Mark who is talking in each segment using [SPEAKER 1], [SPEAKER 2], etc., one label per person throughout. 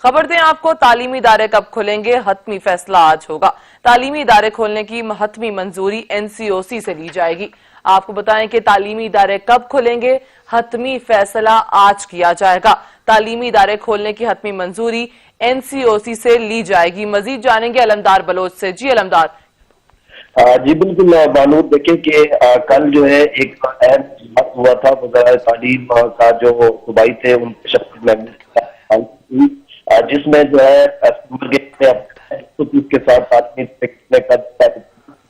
[SPEAKER 1] خبر دیں آپ کو، تعلیمی ادارے کب کھلیں گے، حتمی فیصلہ آج ہوگا۔ تعلیمی ادارے کھولنے کی حتمی منظوری NCOC سے لی جائے گی۔ آپ کو بتائیں کہ تعلیمی ادارے کب کھلیں گے، حتمی فیصلہ آج کیا جائے گا۔ تعلیمی ادارے کھولنے کی حتمی منظوری NCOC سے لی جائے گی۔ مزید جانیں گے علمدار بلوچ سے۔ جی علمدار۔
[SPEAKER 2] جی بالکل بانو، دیکھیں کہ کل جو ہے ایک اہم اجلاس ہوا تھا وزارہ تعلیم کا، جو صوبائی تھے ان کے شخص میں جس میں جو ہے کے ساتھ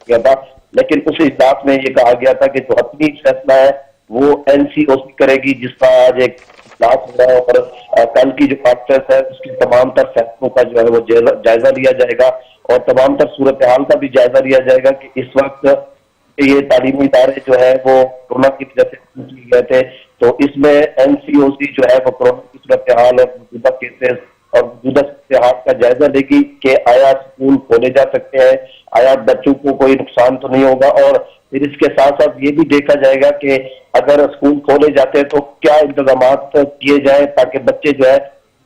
[SPEAKER 2] کیا تھا، لیکن اس اجلاس میں یہ کہا گیا تھا کہ جو حتمی فیصلہ ہے وہ NCOC کرے گی، جس کا آج ایک اجلاس ہو رہا ہے اور کل کی جو کانفرنس ہے اس کی تمام تر فیصلوں کا جو ہے وہ جائزہ لیا جائے گا اور تمام تر صورتحال کا بھی جائزہ لیا جائے گا کہ اس وقت یہ تعلیمی ادارے جو ہے وہ کورونا کی وجہ سے کیے گئے تھے، تو اس میں NCOC جو ہے وہ کورونا کی صورتحال اور موجودہ کیسز اور موجودہ صورتحال کا جائزہ لے گی کہ آیا اسکول کھولے جا سکتے ہیں، آیا بچوں کو کوئی نقصان تو نہیں ہوگا، اور پھر اس کے ساتھ ساتھ یہ بھی دیکھا جائے گا کہ اگر اسکول کھولے جاتے ہیں تو کیا انتظامات کیے جائیں تاکہ بچے جو ہے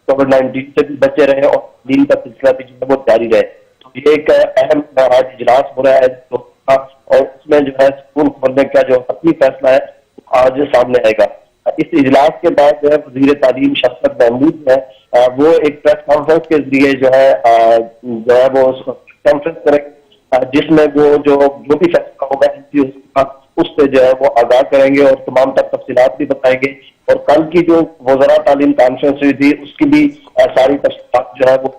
[SPEAKER 2] کووڈ-19 سے بھی بچے رہے اور تعلیم کا سلسلہ بھی جو ہے وہ جاری رہے۔ تو یہ ایک اہم آج اجلاس ہو رہا ہے اور اس میں جو ہے اسکول کھولنے کا جو حتمی فیصلہ ہے آج سامنے آئے گا۔ اس اجلاس کے بعد جو ہے وزیر تعلیم شفقت محمود ہے وہ ایک پریس کانفرنس کے ذریعے جو ہے وہ کانفرنس کریں، جس میں وہ جو بھی فیصلہ ہوگا اس سے جو ہے وہ آگاہ کریں گے اور تمام تر تفصیلات بھی بتائیں گے، اور کل کی جو وزراء تعلیم کانفرنس ہوئی تھی اس کی بھی ساری تفصیلات جو ہے وہ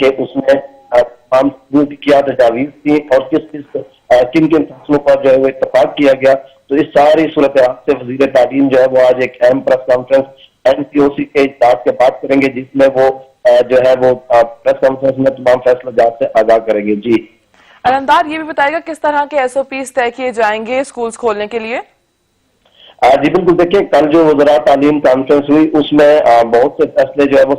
[SPEAKER 2] کہ اس میں تمام کی کیا تجاویز تھی اور کن کن فیصلوں پر جو ہے وہ اتفاق کیا گیا۔ تو اس ساری صورتحال سے وزیر تعلیم جو ہے وہ آج ایک اہم پریس کانفرنس NCOC کے اجلاس کے بعد کریں گے، جس میں وہ جو ہے وہ پریس کانفرنس میں تمام فیصلہ جات سے آگاہ کریں گے۔ جی
[SPEAKER 1] علمدار، یہ بھی بتائے گا کس طرح کے SOPs طے کیے جائیں گے اسکولز کھولنے کے لیے؟
[SPEAKER 2] جی بالکل، دیکھیں کل جو وزراء تعلیم کانفرنس ہوئی اس میں بہت سے فیصلے جو ہے وہ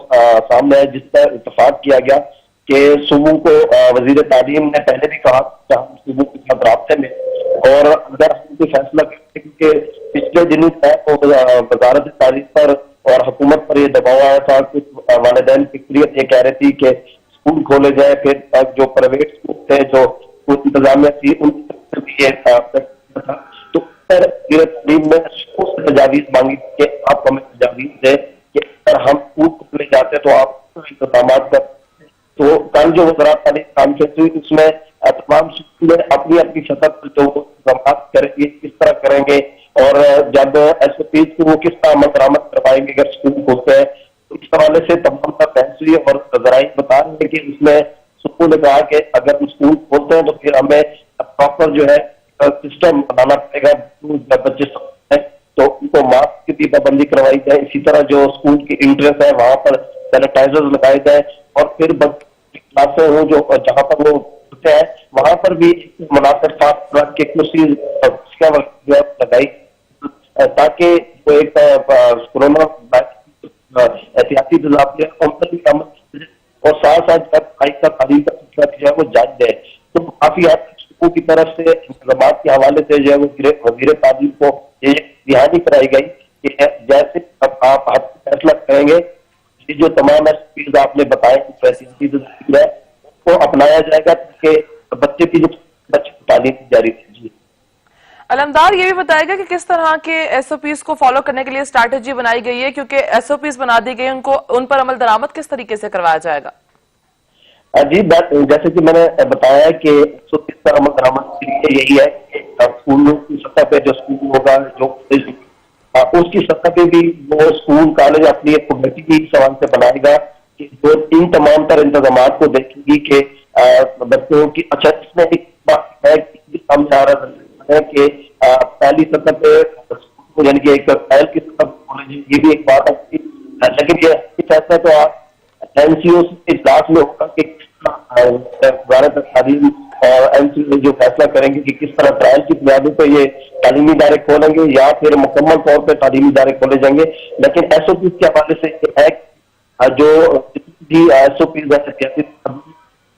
[SPEAKER 2] سامنے آئے، جس پر اتفاق کیا گیا کہ صوبوں کو وزیر تعلیم نے پہلے بھی کہا کہ ہم صوبوں کے ساتھ رابطے میں اور اگر کوئی فیصلہ کرتے، کیونکہ پچھلے دنوں وزارت تعلیم پر اور حکومت پر یہ دباؤ آیا تھا کہ والدین کی اکثریت یہ کہہ رہی تھی کہ اسکول کھولے جائے، پھر جو پرائیویٹ اسکول تھے جو انتظامیہ تھی ان سے بھی یہ تھا، تو وزیر تعلیم نے تجاویز مانگی کہ آپ ہمیں تجاویز دیں کہ اگر ہم اسکول کھولے جاتے تو آپ انتظامات کر۔ تو کل جو وزراء تعلیم کانفرنس ہوئی اس میں تمام اسکول اپنی اپنی سطح پر جو انتظامات کریں گے کس طرح کریں گے اور جب SOPs کو وہ کس طرح عمل درآمد کروائیں گے اگر اسکول کھولتے ہیں، تو اس حوالے سے تمام کا بحث ہوئی اور ذرائع بتا رہے ہیں کہ اس میں اسکول نے کہا کہ اگر اسکول کھولتے ہیں تو پھر ہمیں پراپر جو ہے سسٹم بنانا پڑے گا، جب بچے ہیں تو ان کو ماسک کی بھی پابندی کروائی جائے، اسی طرح جو اسکول کی انٹرنس ہے وہاں پر سینیٹائزر لگائے جائے اور پھر کلاسیں ہوں جو جہاں پر وہ ہوتے ہیں وہاں پر بھی مناسب صاف رکھ کے کرسی لگائی تاکہ وہ ایک کورونا احتیاطی تدابیر اور ساتھ ساتھ تعلیم کا سلسلہ جو ہے وہ جاری ہے۔ تو کافی حد تک کی طرف سے انتظامات کے حوالے سے جو ہے وہ وزیر تعلیم کو یہ دہانی کرائی گئی کہ جیسے آپ فیصلہ کریں گے جو تمام SOPs آپ نے بتائے ہے وہ اپنایا جائے گا تاکہ بچے کی جو تعلیم جاری ہے۔ جی
[SPEAKER 1] علمدار، یہ بھی بتائے گا کہ کس طرح کے SOPs کو فالو کرنے کے لیے اسٹریٹجی بنائی گئی ہے، کیونکہ SOPs بنا دی گئی ان پر عمل درآمد کس طریقے سے کروایا جائے گا؟
[SPEAKER 2] جی جیسے کہ میں نے بتایا کہ SOPs پر عمل درآمد کے لیے یہی ہے کہ اسکولوں کی سطح پہ جو اسکول ہوگا جو اس کی سطح پہ بھی وہ اسکول کالج اپنی ایک کمیٹی بھی اس سوال سے بنائے گا کہ جو ان تمام تر انتظامات کو دیکھے گی کہ بچوں کی اچھا اس میں ایک بات ہے سامنے آ رہا ہے کہ پہلی سطح پہ یعنی کہ ایک پہل کی سطح پہ یہ بھی ایک بات ہے، لیکن یہ فیصلہ تو NCOC کے اجلاس میں ہوگا کہ وزارت تعلیم اور NCOC جو فیصلہ کریں گے کہ کس طرح ٹرائل کی بنیادوں پہ یہ تعلیمی ادارے کھولیں گے یا پھر مکمل طور پہ تعلیمی ادارے کھولے جائیں گے۔ لیکن SOPs کے حوالے سے یہ ہے جو بھی SOPs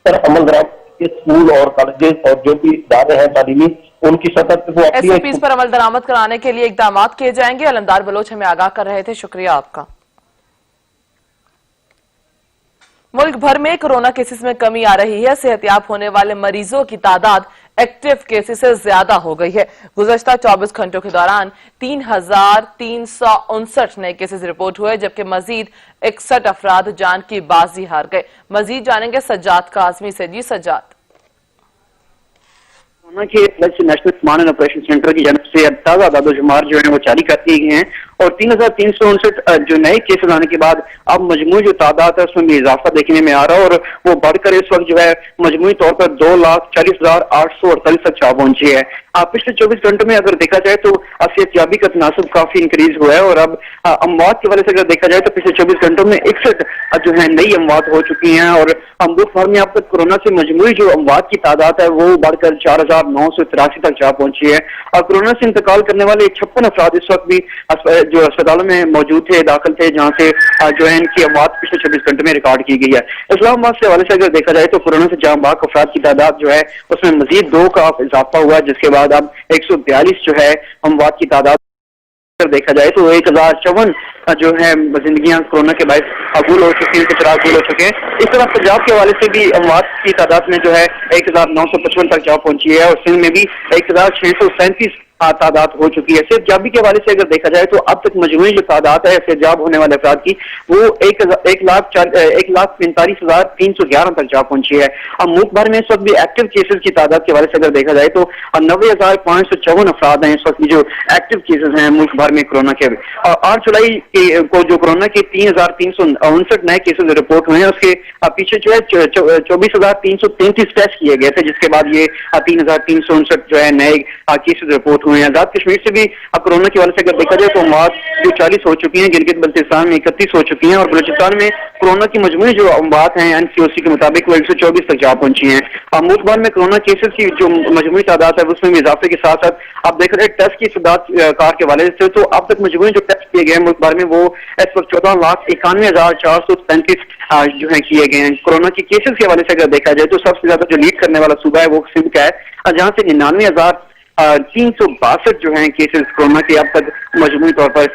[SPEAKER 2] پر عمل درآمد اسکول اور کالجز اور جو بھی ادارے ہیں تعلیمی ان کی سطح پہ وہ
[SPEAKER 1] SOPs پر عمل درآمد کرانے کے لیے اقدامات کیے جائیں گے۔ علمدار بلوچ ہمیں آگاہ کر رہے تھے، شکریہ آپ کا۔ मुल्क भर में कोरोना केसेस में कमी आ रही है। सेहतयाब होने वाले मरीजों की तादाद एक्टिव केसेस से ज्यादा हो गई है। गुज़श्ता 24 घंटों के दौरान 3,359 नए केसेस रिपोर्ट हुए, जबकि मजीद 61 अफराद जान की बाजी हार गए। मजीद जानेंगे सज्जाद काज़मी से। जी सज्जाद।
[SPEAKER 3] कोरोना के national command and operation centre की जानब से अब ताज़ा आदादोशुमार जो है वो जारी कर दिए गए हैं और 3,359 जो नए केसेस आने के बाद अब मजमूई जो तादाद है उसमें भी इजाफा देखने में आ रहा है और वो बढ़कर इस वक्त जो है मजमूई तौर पर 2,40,848 तक जा पहुंची है। पिछले 24 घंटों में अगर देखा जाए तो सेहतयाबी का तनासब काफी इंक्रीज हुआ है और अब अमवात के वाले से अगर देखा जाए तो पिछले 24 घंटों में 61 जो है नई अमवात हो चुकी हैं और मुल्क भर में अब तक कोरोना से मजमूई जो अमवात की तादाद है वो बढ़कर 4,983 तक जा पहुंची है और कोरोना से इंतकाल करने वाले 56 अफराद इस वक्त भी जो अस्पतालों में मौजूद थे, दाखिल थे, जहां से जो है इनकी अमवात पिछले 24 घंटे में रिकॉर्ड की गई है। इस्लामाबाद से हवाले से अगर देखा जाए तो कोरोना से जान बाग अफराद की तादाद जो है उसमें मजीद 2 का इजाफा हुआ, जिसके बाद अब 142 जो है अमवात की तादाद देखा जाए तो 1,054 जो है जिंदगियां कोरोना के बायस अबूल हो चुकी हैं, चिराग अबूल हो चुके हैं। इस तरह पंजाब के हवाले से भी अमवात की तादाद में जो है 1,955 तक जा पहुंची है और सिंध में भी 1,637 तादाद हो चुकी है। सेहतयाबी के हवाले से अगर देखा जाए तो अब तक मजमूई जो तादाद है सेहतयाब होने वाले अफराद की वो 1,45,311 तक जा पहुंची है। अब मुल्क भर में इस वक्त भी एक्टिव केसेस की तादाद के हवाले से अगर देखा जाए तो 90,554 अफराद हैं इस वक्त जो एक्टिव केसेस हैं मुल्क भर में कोरोना के। 8 जुलाई को जो कोरोना के 3,359 नए केसेस रिपोर्ट हुए हैं उसके पीछे जो है 24,333 टेस्ट किए गए थे, जिसके बाद ये 3,359 जो है नए केसेस रिपोर्ट हुए हैं। आजाद कश्मीर से भी अब कोरोना के वाले से अगर देखा जाए तो अमवात जो 40 हो चुकी हैं, गिलगित बल्तिस्तान में 31 हो चुकी हैं और बलूचिस्तान में कोरोना की मजमूई जो अमवात हैं एनसीओसी के मुताबिक वो 124 तक जा पहुंची हैं। अब मुल्क भर में कोरोना केसेस की जो मजमूई तादाद है उसमें भी इजाफे के साथ साथ अब देखा जाए टेस्ट की तादाद कार के वाले से तो अब तक मजमूई जो टेस्ट किए गए हैं मुल्क भर में वो इस वक्त 14,91,437 जो है किए गए हैं। कोरोना के केसेस के हवाले से अगर देखा जाए तो सबसे ज्यादा जो लीड करने वाला सूबा है वो सिंध का है, जहां से 99,362 जो हैं केसेस कोरोना के अब तक मजमूई तौर पर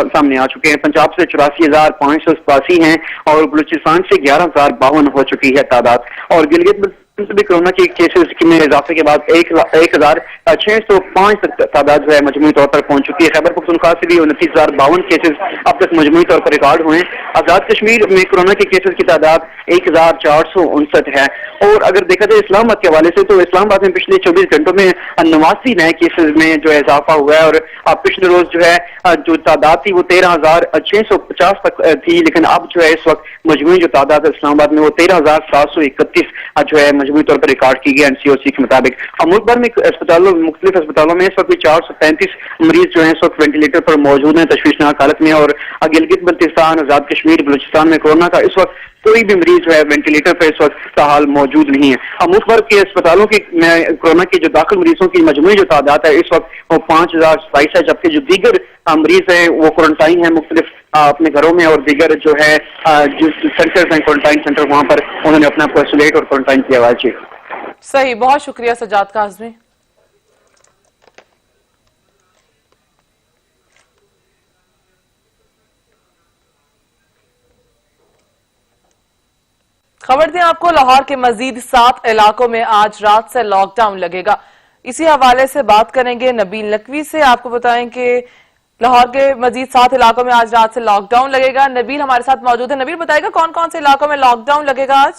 [SPEAKER 3] सामने आ चुके हैं। पंजाब से 84,587 हैं और बलूचिस्तान से 11,052 हो चुकी है तादाद और गिलगित भी कोरोना के केसेस में इजाफे के बाद 1,605 तक तादाद जो है मजमूई तौर पर पहुंच चुकी है। खैबर पख्तूनख्वा से भी 29,052 केसेस अब तक मजमूई तौर पर रिकॉर्ड हुए हैं। आजाद कश्मीर में कोरोना के केसेस की तादाद 1,459 है और अगर देखा जाए इस्लामाबाद के हवाले से तो इस्लामाबाद में पिछले 24 घंटों में 89 नए केसेस में जो है इजाफा हुआ है और पिछले रोज जो है जो तादाद थी वो 13,650 तक थी, लेकिन अब जो है इस वक्त मजमूई जो तादाद है इस्लामाबाद में वो 13,731 जो है मजमूई तौर पर रिकॉर्ड की गई एनसीओसी के मुताबिक। और मुल्क भर में मुख्तलिफ अस्पतालों में इस वक्त 435 मरीज जो है इस वक्त वेंटिलेटर पर मौजूद हैं तशवीशनाक हालत में और गिलगित बल्तिस्तान, आजाद कश्मीर, बलूचिस्तान में कोरोना का इस वक्त कोई भी मरीज जो है वेंटिलेटर पर इस वक्त फिलहाल मौजूद नहीं है। अब मुल्क भर के अस्पतालों की कोरोना के जो दाखिल मरीजों की मजमूई जो तादाद है इस वक्त वो 5,027 है, जबकि जो दीगर मरीज हैं वो क्वारंटाइन है मुख्तलिफ अपने घरों में और दीगर जो है जो सेंटर्स हैं क्वारंटाइन सेंटर वहां पर उन्होंने अपने आप को आइसोलेट और क्वारंटाइन किया हुआ है।
[SPEAKER 1] सही, बहुत शुक्रिया सज्जाद काज़मी। खबर दें आपको, लाहौर के मजीद 7 इलाकों में आज रात से लॉकडाउन लगेगा। इसी हवाले से बात करेंगे नबील नकवी से। आपको बताएं कि लाहौर के मजीद 7 इलाकों में आज रात से लॉकडाउन लगेगा। नबील हमारे साथ मौजूद है। नबील बताएगा कौन कौन से इलाकों में लॉकडाउन लगेगा आज?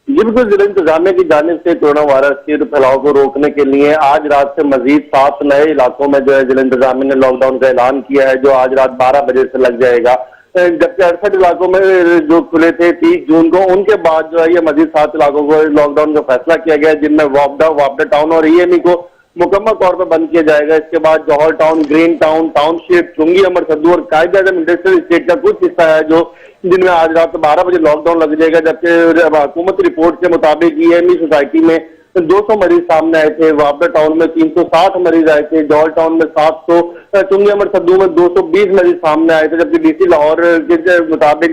[SPEAKER 4] जी बिल्कुल, जिला इंतजामिया की जानिब से कोरोना वायरस के फैलाव को रोकने के लिए आज रात से मजीद 7 नए इलाकों में जो है जिला इंतजामिया ने लॉकडाउन का ऐलान किया है, जो आज रात 12 बजे से लग जाएगा। जबकि 68 इलाकों में जो खुले थे 30 जून को, उनके बाद जो है ये मजीद 7 इलाकों को लॉकडाउन का फैसला किया गया, जिनमें वापडा टाउन और ईएमई को मुकम्मल तौर पर बंद किया जाएगा। इसके बाद जौहर टाउन, ग्रीन टाउन, टाउनशिप, चुंगी, अमर सद्दू और कायद-ए-आज़म इंडस्ट्रियल एस्टेट का कुछ हिस्सा है जो जिनमें आज रात 12 बजे लॉकडाउन लग जाएगा। जबकि हुकूमती रिपोर्ट के मुताबिक ईएमई सोसाइटी में 200 मरीज सामने आए थे, वापडा टाउन में 360 मरीज आए थे, जौहर टाउन में 700, चुंगी अमर सद्दू में 220 मरीज सामने आए थे। जबकि डीसी लाहौर के मुताबिक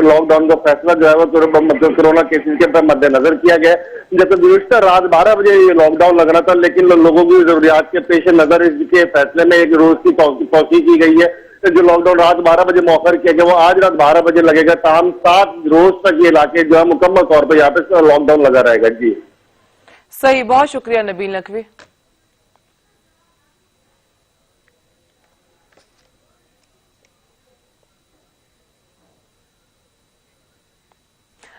[SPEAKER 4] लॉकडाउन का फैसला जो है वो कोरोना केसेस के मद्देनजर किया गया। जबकि गुज़िश्ता रात 12 बजे ये लॉकडाउन लग रहा था, लेकिन लोगों की जरूरियात के पेश नजर इसके फैसले में एक रोज की तौसीक की गई है। जो लॉकडाउन रात 12 बजे मौखर किया गया वो आज रात 12 बजे लगेगा। तमाम 7 रोज तक ये इलाके जो है मुकम्मल तौर पर यहाँ पे लॉकडाउन लगा रहेगा। जी
[SPEAKER 1] सही, बहुत शुक्रिया नबील नकवी।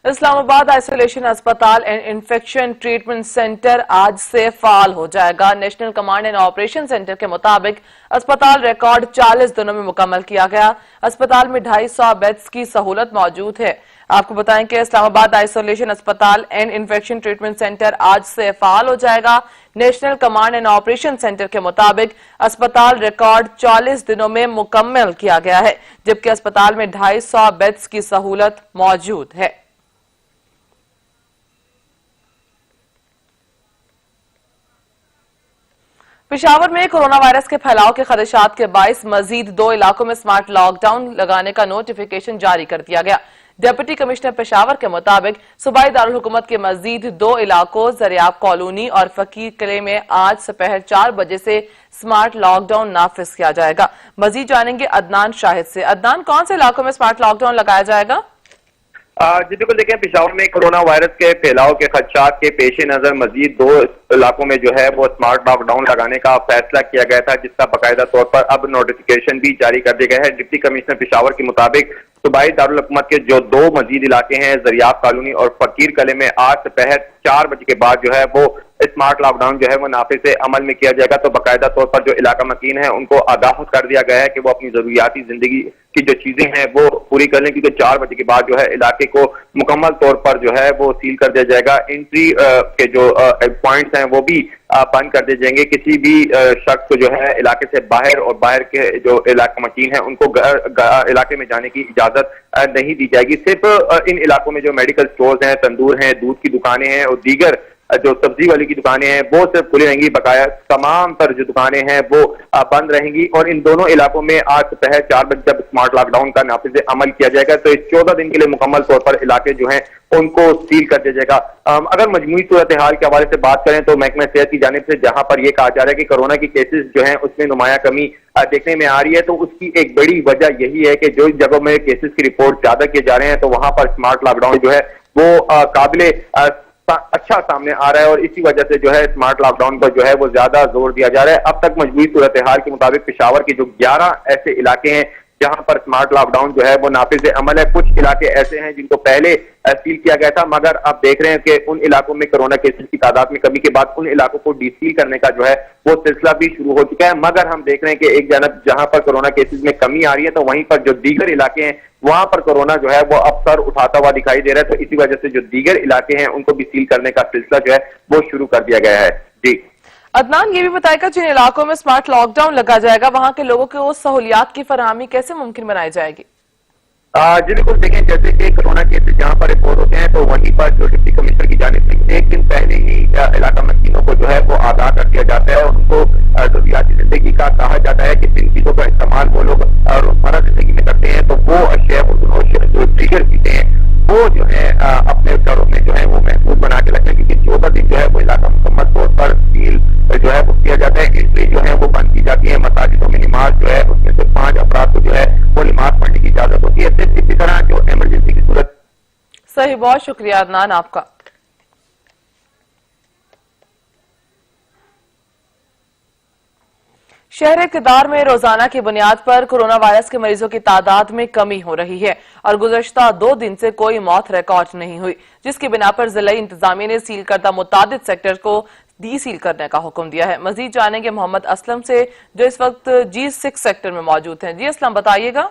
[SPEAKER 1] इस्लामाबाद आइसोलेशन अस्पताल एंड इन्फेक्शन ट्रीटमेंट सेंटर आज से फाल हो जाएगा। National command and operation centre के मुताबिक अस्पताल रिकॉर्ड 40 दिनों में मुकम्मल किया गया। अस्पताल में 250 बेड्स की सहूलत मौजूद है। आपको बताएं कि इस्लामाबाद आइसोलेशन अस्पताल एंड इन्फेक्शन ट्रीटमेंट सेंटर आज से फाल हो जाएगा। National command and operation centre के मुताबिक अस्पताल रिकॉर्ड 40 दिनों में मुकम्मल किया गया है, जबकि अस्पताल में 250 बेड्स की सहूलत मौजूद है। पेशावर में कोरोना वायरस के फैलाव के खदशात के बाइस मजीद 2 इलाकों में स्मार्ट लॉकडाउन लगाने का नोटिफिकेशन जारी कर दिया गया। डिप्टी कमिश्नर पेशावर के मुताबिक सूबाई दारुल हुकूमत के मजीद 2 इलाकों जरियाब कॉलोनी और फकीर किले में आज दोपहर 4 बजे से स्मार्ट लॉकडाउन नाफिज किया जाएगा। मजीद जानेंगे अदनान शाहिद से। अदनान, कौन से इलाकों में स्मार्ट लॉकडाउन लगाया जाएगा?
[SPEAKER 5] जी बिल्कुल, देखें पेशावर में कोरोना वायरस के फैलाव के खदशात के पेश नजर मजीद 2 इलाकों में जो है वो स्मार्ट लॉकडाउन लगाने का फैसला किया गया था, जिसका बाकायदा तौर पर अब नोटिफिकेशन भी जारी कर दिया गया है। डिप्टी कमिश्नर पेशावर के मुताबिक सूबाई दारुल हुकूमत के जो 2 मजीद इलाके हैं जरियाब कॉलोनी और फकीर कले में आज दोपहर 4 बजे के बाद जो है वो स्मार्ट लॉकडाउन जो है वो नाफिज से अमल में किया जाएगा। तो बाकायदा तौर पर जो इलाका मकीन है उनको आगाह कर दिया गया है कि वो अपनी जरूरियाती जिंदगी की जो चीजें हैं वो पूरी कर लें, क्योंकि 4 बजे के बाद जो है इलाके को मुकम्मल तौर पर जो है वो सील कर दिया जाएगा। एंट्री के जो पॉइंट्स हैं वो भी बंद कर दिए जाएंगे। किसी भी शख्स को जो है इलाके से बाहर और बाहर के जो इलाका मकीन है उनको इलाके में जाने की इजाजत नहीं दी जाएगी। सिर्फ इन इलाकों में जो मेडिकल स्टोर्स हैं, तंदूर हैं, दूध की दुकानें हैं और दीगर जो सब्जी वाली की दुकानें हैं वो सिर्फ खुली रहेंगी। बकाया तमाम तर जो दुकानें हैं वो बंद रहेंगी। और इन दोनों इलाकों में आज दोपहर 4 बजे जब स्मार्ट लॉकडाउन का नाफिज अमल किया जाएगा तो इस 14 दिन के लिए मुकम्मल तौर पर इलाके जो हैं उनको सील कर दिया जाएगा। अगर मजमूई सूरत हाल के हवाले से बात करें तो महकमा सेहत की जानिब से जहां पर यह कहा जा रहा है कि कोरोना की केसेस जो हैं उसमें नुमाया कमी देखने में आ रही है, तो उसकी एक बड़ी वजह यही है कि जो जगहों में केसेस की रिपोर्ट ज्यादा किए जा रहे हैं तो वहां पर स्मार्ट लॉकडाउन जो है वो काबिले अच्छा सामने आ रहा है और इसी वजह से जो है स्मार्ट लॉकडाउन पर जो है वो ज्यादा जोर दिया जा रहा है। अब तक मजबूरी सूरत हाल के मुताबिक पेशावर के जो 11 ऐसे इलाके हैं जहां पर स्मार्ट लॉकडाउन जो है वो नाफिज अमल है। कुछ इलाके ऐसे हैं जिनको पहले सील किया गया था, मगर अब देख रहे हैं कि उन इलाकों में कोरोना केसेस की तादाद में कमी के बाद उन इलाकों को डीसील करने का जो है वो सिलसिला भी शुरू हो चुका है। मगर हम देख रहे हैं कि एक जानब जहां पर कोरोना केसेस में कमी आ रही है तो वहीं पर जो दीगर इलाके हैं वहां पर कोरोना जो है वो अब सर उठाता हुआ दिखाई दे रहा है। तो इसी वजह से जो दीगर इलाके हैं उनको भी सील करने का सिलसिला जो है वो शुरू कर दिया गया है। जी
[SPEAKER 1] अदनान, ये भी बताएगा जिन इलाकों में स्मार्ट लॉकडाउन लगा जाएगा वहां के लोगों को सहूलियात की फराहमी कैसे मुमकिन बनाई जाएगी?
[SPEAKER 5] जी बिल्कुल, देखें जैसे कि कोरोना केसेस जहां पर रिपोर्ट होते हैं तो वहीं पर जो डिप्टी कमिश्नर की जानिब से 1 दिन पहले ही इलाका मकीनों को जो है वो आगाह कर दिया जाता है और उनको जरूरियाती जिंदगी का कहा जाता है कि जिन चीजों का इस्तेमाल वो लोग रोजमर्रा जिंदगी में करते हैं तो वो अशिया जो ट्रिगर चीजें हैं वो जो है अपने घरों में जो है वो महफूज बना के रखने, क्योंकि 14 दिन जो है वो इलाका मुकम्मल तौर पर सील जो है वो किया जाता है। एंट्री जो है वो बंद की जाती है। मसाजिदों में नमाज जो है उसमें से 5 अफराद को जो है वो नमाज पढ़ने की इजाजत होती है। सिर्फ इसी तरह जो इमरजेंसी की सूरत।
[SPEAKER 1] सही, बहुत शुक्रिया अदनान आपका। शहर इक़्तिदार में रोजाना की बुनियाद पर कोरोना वायरस के मरीजों की तादाद में कमी हो रही है और गुज़श्ता 2 दिन से कोई मौत रिकॉर्ड नहीं हुई, जिसकी बिना पर जिला इंतजामिया ने सील करदा मुतादिद सेक्टर को डीसील करने का हुक्म दिया है। मजीद जानेंगे मोहम्मद असलम से जो इस वक्त G6 सेक्टर में मौजूद हैं। जी असलम, बताइएगा।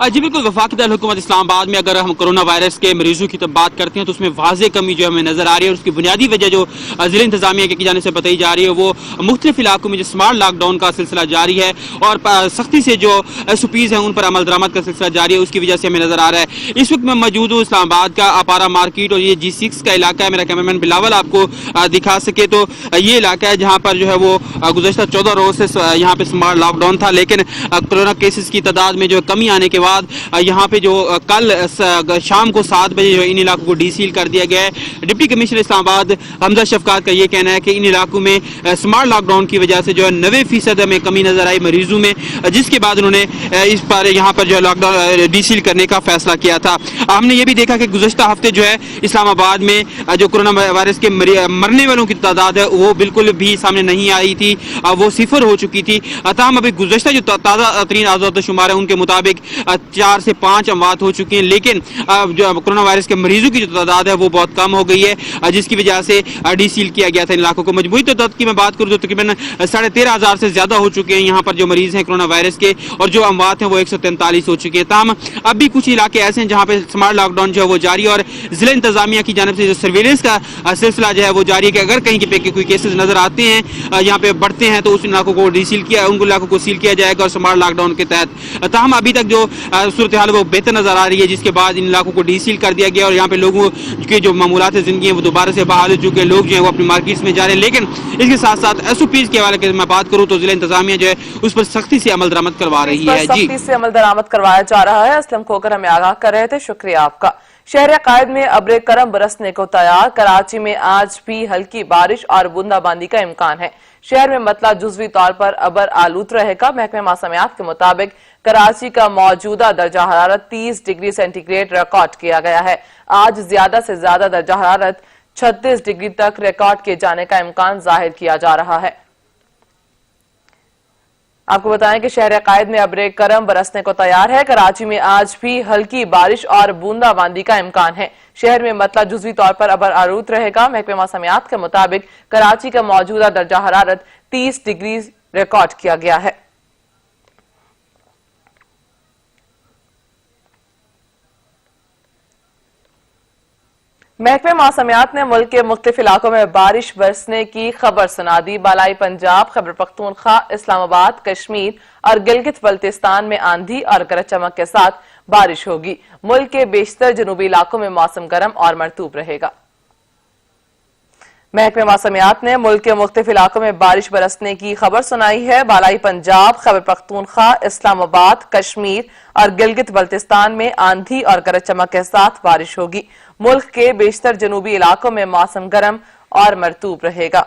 [SPEAKER 6] जी बिल्कुल, वफाकी दारुल हुकूमत इस्लामाबाद में अगर हम कोरोना वायरस के मरीजों की बात करते हैं तो उसमें वाज़े कमी जो हमें नजर आ रही है और उसकी बुनियादी वजह जो जिला इंतजामिया की जाने से बताई जा रही है वो मुख्तलिफ इलाकों में जो स्मार्ट लॉकडाउन का सिलसिला जारी है और सख्ती से जो SOPs हैं उन पर अमल दरामद का सिलसिला जारी है, उसकी वजह से हमें नजर आ रहा है। इस वक्त मैं मौजूद हूँ इस्लामाबाद का अपारा मार्केट और ये G6 का इलाका है। मेरा कैमरामैन बिलावल आपको दिखा सके तो ये इलाका है जहाँ पर जो है वो गुज़श्ता 14 रोज से यहाँ पे स्मार्ट लॉकडाउन था, लेकिन कोरोना केसेस की तादाद में जो कमी आने के बाद बाद यहाँ पे जो कल शाम को 7 बजे जो इन इलाकों को डीसील कर दिया गया है। डिप्टी कमिश्नर इस्लामाबाद हमजा शफकात का ये कहना है कि इन इलाकों में स्मार्ट लॉकडाउन की वजह से जो है 90% में कमी नजर आई मरीजों में, जिसके बाद उन्होंने इस पर यहाँ पर जो है लॉकडाउन डीसील करने का फैसला किया था। हमने ये भी देखा कि गुज़श्ता हफ्ते जो है इस्लामाबाद में जो कोरोना वायरस के मरने वालों की तादाद है वो बिल्कुल भी सामने नहीं आई थी, वो 0 हो चुकी थी। ताहम अभी गुज़श्ता जो ताज़ा तरीन आज़ाद शुमार है उनके मुताबिक 4 से 5 अमवात हो चुकी हैं, लेकिन जो कोरोना वायरस के मरीजों की जो तादाद है वो बहुत कम हो गई है, जिसकी वजह से डीसील किया गया था इन इलाकों को। मजमूई तादाद की मैं बात करूँ तो तकरीबन 13,500 से ज्यादा हो चुके हैं यहाँ पर जो मरीज हैं कोरोना वायरस के, और जो अमवात हैं वो 143 हो चुके हैं। ताहम अब भी कुछ इलाके ऐसे हैं जहाँ पे स्मार्ट लॉकडाउन जो है वो जारी है, और जिला इंतजामिया की जानिब से जो सर्वेलेंस का सिलसिला जो है वो जारी है कि अगर कहीं के कोई केसेस नजर आते हैं यहाँ पे बढ़ते हैं तो उस इलाकों को डीसील किया, उन इलाकों को सील किया जाएगा और स्मार्ट लॉकडाउन के तहत। ताहम अभी तक जो सूरत हाल वो बेहतर नजर आ रही है, जिसके बाद इन इलाकों को डीसील कर दिया गया और यहाँ पे लोगों की जो मामूलात जिंदगी है वो दोबारा से बहाल हो चुके हैं, लोग जो है वो अपनी मार्केट्स में जा रहे हैं। लेकिन इसके साथ साथ एसओपीज के हवाले से मैं बात करूँ तो जिला इंतजामिया जो है उस पर सख्ती से अमल दरामद करवा रही है। जी,
[SPEAKER 1] सख्ती से अमल दरामद करवाया जा रहा है। असलम खोकर हमें आगाह कर रहे थे, शुक्रिया आपका। शहर कायद में अब्र करम बरसने को तैयार। कराची में आज भी हल्की बारिश और बूंदाबांदी का इम्कान है। शहर में मतला जुजवी तौर पर अबर आलूद रहेगा। महकमे मौसमियात के मुताबिक कराची का मौजूदा दर्जा हरारत 30 डिग्री सेंटीग्रेड रिकॉर्ड किया गया है। आज ज्यादा से ज्यादा दर्जा हरारत 36 डिग्री तक रिकॉर्ड किए जाने का इम्कान जाहिर किया जा रहा है। आपको बताएं कि शहर कायद में अब्र करम बरसने को तैयार है। कराची में आज भी हल्की बारिश और बूंदाबांदी का इम्कान है। शहर में मतला जुजवी तौर पर अबर आलूद रहेगा। महकमे मौसमियात के मुताबिक कराची का मौजूदा दर्जा हरारत 30 डिग्री रिकॉर्ड किया गया है। महकमे मौसमियात ने मुल्क के मुख्तलिफ इलाकों में बारिश बरसने की खबर सुना दी। बालाई पंजाब, खैबर पख्तूनख्वा, इस्लामाबाद, कश्मीर और गिलगित बल्तिस्तान में आंधी और गरज चमक के साथ बारिश होगी। मुल्क के बेशतर जनूबी इलाकों में मौसम गर्म और मरतूब रहेगा। महकमे मौसमियात ने मुल्क के मुख्तलिफ इलाकों में बारिश बरसने की खबर सुनाई है। बालाई पंजाब, खैबर पख्तूनख्वा, इस्लामाबाद, कश्मीर और गिलगित बल्तिस्तान में आंधी और गरज चमक के साथ बारिश होगी। मुल्क के बेशतर जनूबी इलाकों में मौसम गर्म और मरतूब रहेगा।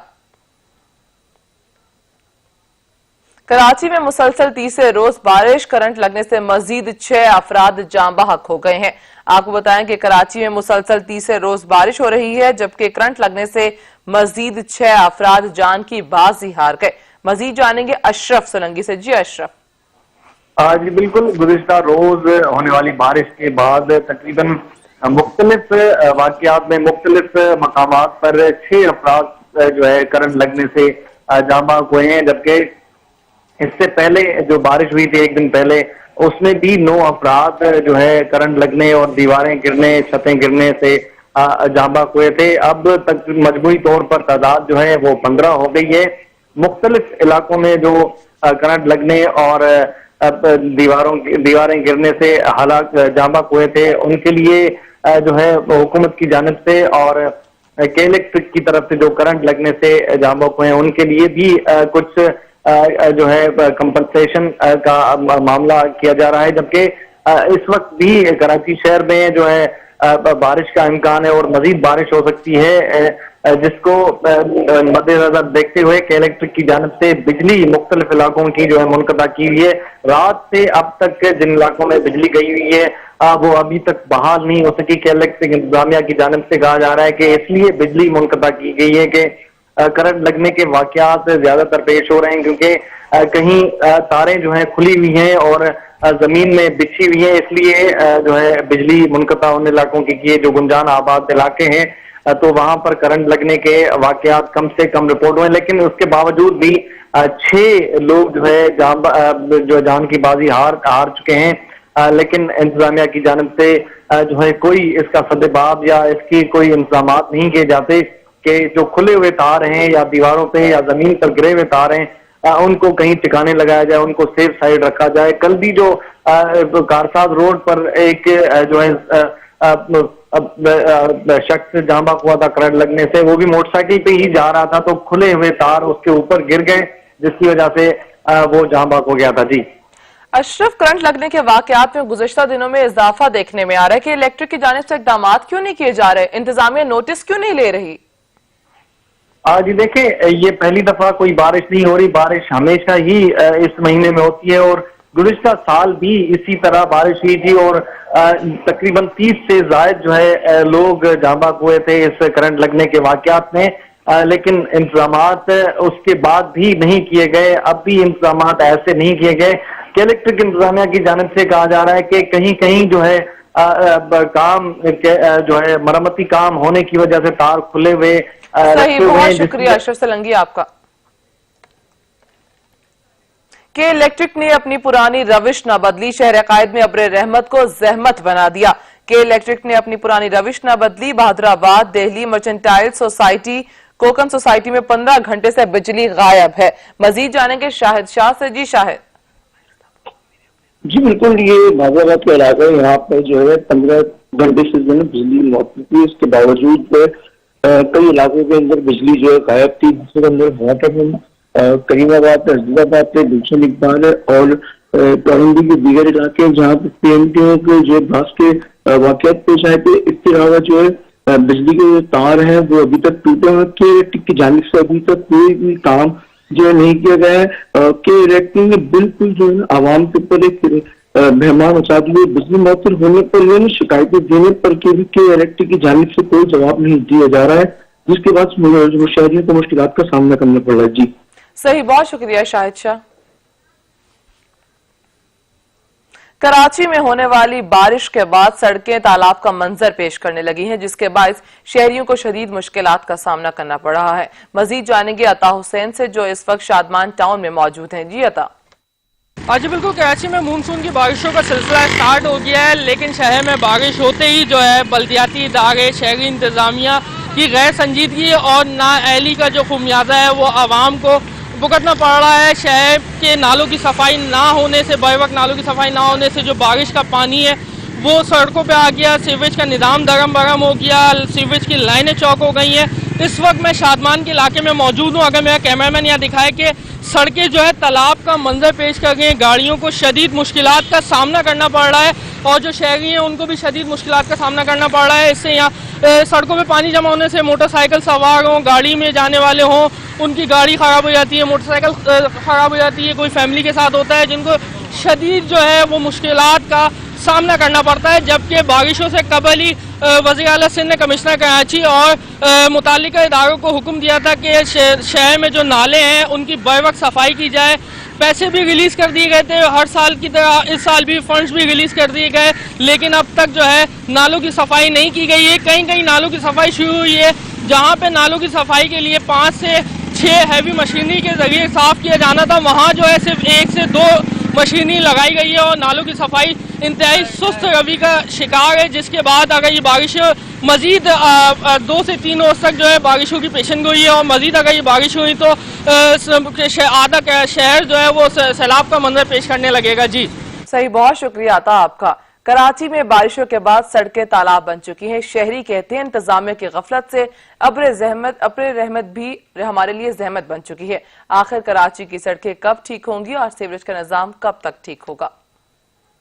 [SPEAKER 1] कराची में मुसलसल तीसरे रोज बारिश, करंट लगने से मजीद 6 अफराद जान बहक हो गए हैं। आपको बताएं कि कराची में मुसलसल तीसरे रोज बारिश हो रही है, जबकि करंट लगने से मजीद 6 अफराद जान की बाजी हार गए। मजीद जानेंगे अशरफ सोलंकी से। जी अशरफ।
[SPEAKER 4] जी बिल्कुल, गुज़िश्ता रोज होने वाली बारिश के बाद तकरीबन मुख्तलिफ वाक़यात में मुख्तलिफ मकामात पर 6 अफराद जो है करंट लगने से जान बहक हुए हैं, जबकि इससे पहले जो बारिश हुई थी एक दिन पहले उसमें भी 9 अफराद जो है करंट लगने और दीवारें गिरने, छतें गिरने से जान बहक हुए थे। अब तक मजमूई तौर पर तादाद जो है वो 15 हो गई है। मुख्तलिफ इलाकों में जो करंट लगने और दीवारें गिरने से हालात जान बहक हुए थे, उनके लिए जो है हुकूमत की जानिब से और के इलेक्ट्रिक की तरफ से जो करंट लगने से जान बहक हुए हैं उनके लिए भी कुछ जो है कंपनसेशन का मामला किया जा रहा है। जबकि इस वक्त भी कराची शहर में जो है बारिश का इम्कान है और मजीद बारिश हो सकती है, जिसको मद्देनजर देखते हुए के इलेक्ट्रिक की जानिब से बिजली मुख्तलिफ इलाकों की जो है मुनक़ता की हुई है। रात से अब तक जिन इलाकों में बिजली गई हुई है वो अभी तक बहाल नहीं हो सकी। के इलेक्ट्रिक इंतजामिया की जानिब से कहा जा रहा है कि इसलिए बिजली मुनक़ता की गई है कि करंट लगने के वाकयात ज्यादातर पेश हो रहे हैं, क्योंकि कहीं तारें जो है खुली हुई हैं और जमीन में बिछी हुई है, इसलिए जो है बिजली मुनक़ता उन इलाकों की किए जो गुंजान आबाद इलाके हैं, तो वहां पर करंट लगने के वाकयात कम से कम रिपोर्ट हुए। लेकिन उसके बावजूद भी 6 लोग जो है जान की बाजी हार चुके हैं, लेकिन इंतजामिया की जानिब से जो है कोई इसका सद्देबाब या इसकी कोई इंतजामात नहीं किए जाते कि जो खुले हुए तार हैं या दीवारों पे या जमीन पर गिरे हुए तार हैं उनको कहीं ठिकाने लगाया जाए, उनको सेफ साइड रखा जाए। कल भी जो कारसाज रोड पर एक जो है शख्स जान बहक हुआ था करंट लगने से, वो भी मोटरसाइकिल पे ही जा रहा था तो खुले हुए तार उसके ऊपर गिर गए, जिसकी वजह से वो जान बहक हो गया था। जी
[SPEAKER 1] अशरफ, करंट लगने के वाकयात में गुज़श्ता दिनों में इजाफा देखने में आ रहा है कि इलेक्ट्रिक की जानिब से इकदाम क्यों नहीं किए जा रहे, इंतजामिया नोटिस क्यों नहीं ले रही?
[SPEAKER 7] जी देखें, ये पहली दफा कोई बारिश नहीं हो रही। बारिश हमेशा ही इस महीने में होती है और गुज़िश्ता साल भी इसी तरह बारिश हुई थी और तकरीबन 30 से ज़ायद जो है लोग जाँ बाग हुए थे इस करंट लगने के वाकयात में, लेकिन इंतजामात उसके बाद भी नहीं किए गए। अब भी इंतजामात ऐसे नहीं किए गए कि इलेक्ट्रिक इंतजामिया की जानिब से कहा जा रहा है कि कहीं कहीं जो है काम जो है मरम्मती काम होने की वजह से तार खुले हुए
[SPEAKER 1] सही, बहुत शुक्रिया अशरफ सलंगी आपका। कि इलेक्ट्रिक ने अपनी पुरानी रविश न बदली, शहर अकायद में अब्र रहमत को जहमत बना दिया। कि इलेक्ट्रिक ने अपनी पुरानी रविश न बदली, बहादुराबाद दिल्ली मर्चेंटाइल सोसाइटी कोकम सोसाइटी में 15 घंटे से बिजली गायब है। मजीद जानेंगे शाहिद शाह से। जी शाहिद।
[SPEAKER 8] जी बिल्कुल, ये बाजाबाद का इलाका है, यहाँ पर जो है 15 घंटे से जो है बिजली मौजूद थी। इसके बावजूद कई इलाकों के अंदर बिजली जो है गायब थी, जिसके अंदर वाटर करीमाबाद, नजरुलाबाद के गुलशन इकबाल और टोरंडी के दीगर इलाके जहाँ पर पीएमटीओ के जो ब्लास्ट के वाकयात पेश आए थे। इसके अलावा जो है बिजली के जो तार हैं वो अभी तक टूटे हुए के इलेक्ट्रिक की जानिब से अभी तक कोई भी काम जो है नहीं किया गया है। के इलेक्ट्रिक ने बिल्कुल जो है आवाम के ऊपर एक मेहमान मचा दिए। बिजली मुअत्तल होने पर शिकायतें देने पर के इलेक्ट्रिक की जानिब से कोई जवाब नहीं दिया जा रहा है, जिसके बाद शहरियों को मुश्किलात का सामना करना पड़ रहा है। जी
[SPEAKER 1] सही, बहुत शुक्रिया शाहिद शाह। कराची में होने वाली बारिश के बाद सड़कें तालाब का मंजर पेश करने लगी हैं, जिसके बायस शहरियों को शदीद मुश्किलात का सामना करना पड़ रहा है। मजीद जानेंगे अता हुसैन से जो इस वक्त शादमान टाउन में मौजूद हैं। जी अता।
[SPEAKER 9] आज बिल्कुल कराची में मानसून की बारिशों का सिलसिला स्टार्ट हो गया है, लेकिन शहर में बारिश होते ही जो है बल्दियाती इदारे, शहरी इंतजामिया की गैर संजीदगी और नाअहली का जो खुमियाजा है वो आवाम को भुगतना पड़ रहा है। शहर के नालों की सफाई ना होने से, बर वक्त नालों की सफाई ना होने से जो बारिश का पानी है वो सड़कों पे आ गया, सीवेज का निज़ाम दरम बरम हो गया, सीवेज की लाइनें चौक हो गई हैं। इस वक्त मैं शादमान के इलाके में मौजूद हूँ। अगर मेरा कैमरामैन यहाँ दिखाए कि सड़कें जो है तालाब का मंजर पेश कर गई हैं, गाड़ियों को शदीद मुश्किलात का सामना करना पड़ रहा है और जो शहरी हैं उनको भी शदीद मुश्किलात का सामना करना पड़ रहा है। इससे यहाँ सड़कों पे पानी जमा होने से मोटरसाइकिल सवार हों, गाड़ी में जाने वाले हों, उनकी गाड़ी ख़राब हो जाती है, मोटरसाइकिल ख़राब हो जाती है, कोई फैमिली के साथ होता है जिनको शदीद जो है वो मुश्किलात का सामना करना पड़ता है। जबकि बारिशों से कबल ही वज़ीर आला सिंध ने कमिश्नर कराची और मुताल्लिका इदारों को हुक्म दिया था कि शहर में जो नाले हैं उनकी बर वक्त सफाई की जाए। पैसे भी रिलीज़ कर दिए गए थे, हर साल की तरह इस साल भी फंड्स भी रिलीज़ कर दिए गए, लेकिन अब तक जो है नालों की सफाई नहीं की गई है। कहीं कहीं नालों की सफाई शुरू हुई है, जहाँ पे नालों की सफाई के लिए 5 से 6 हैवी मशीनरी के जरिए साफ किया जाना था, वहाँ जो है सिर्फ 1 से 2 मशीनरी लगाई गई है और नालों की सफाई इंतहाई सुस्त रवि का शिकार है। जिसके बाद अगर ये बारिश मजीद 2 से 3 रोज तक जो है बारिशों की पेशन गोई है और मजीद अगर ये बारिश हुई तो आधा शहर जो है वो सैलाब का मंजर पेश करने लगेगा। जी
[SPEAKER 1] सही, बहुत शुक्रिया था आपका। कराची में बारिशों के बाद सड़कें तालाब बन चुकी हैं। शहरी कहते हैं इंतजामिया की गफलत से अब्र रहमत भी हमारे लिए जहमत बन चुकी है। आखिर कराची की सड़कें कब ठीक होंगी और सीवरेज का निजाम कब तक ठीक होगा?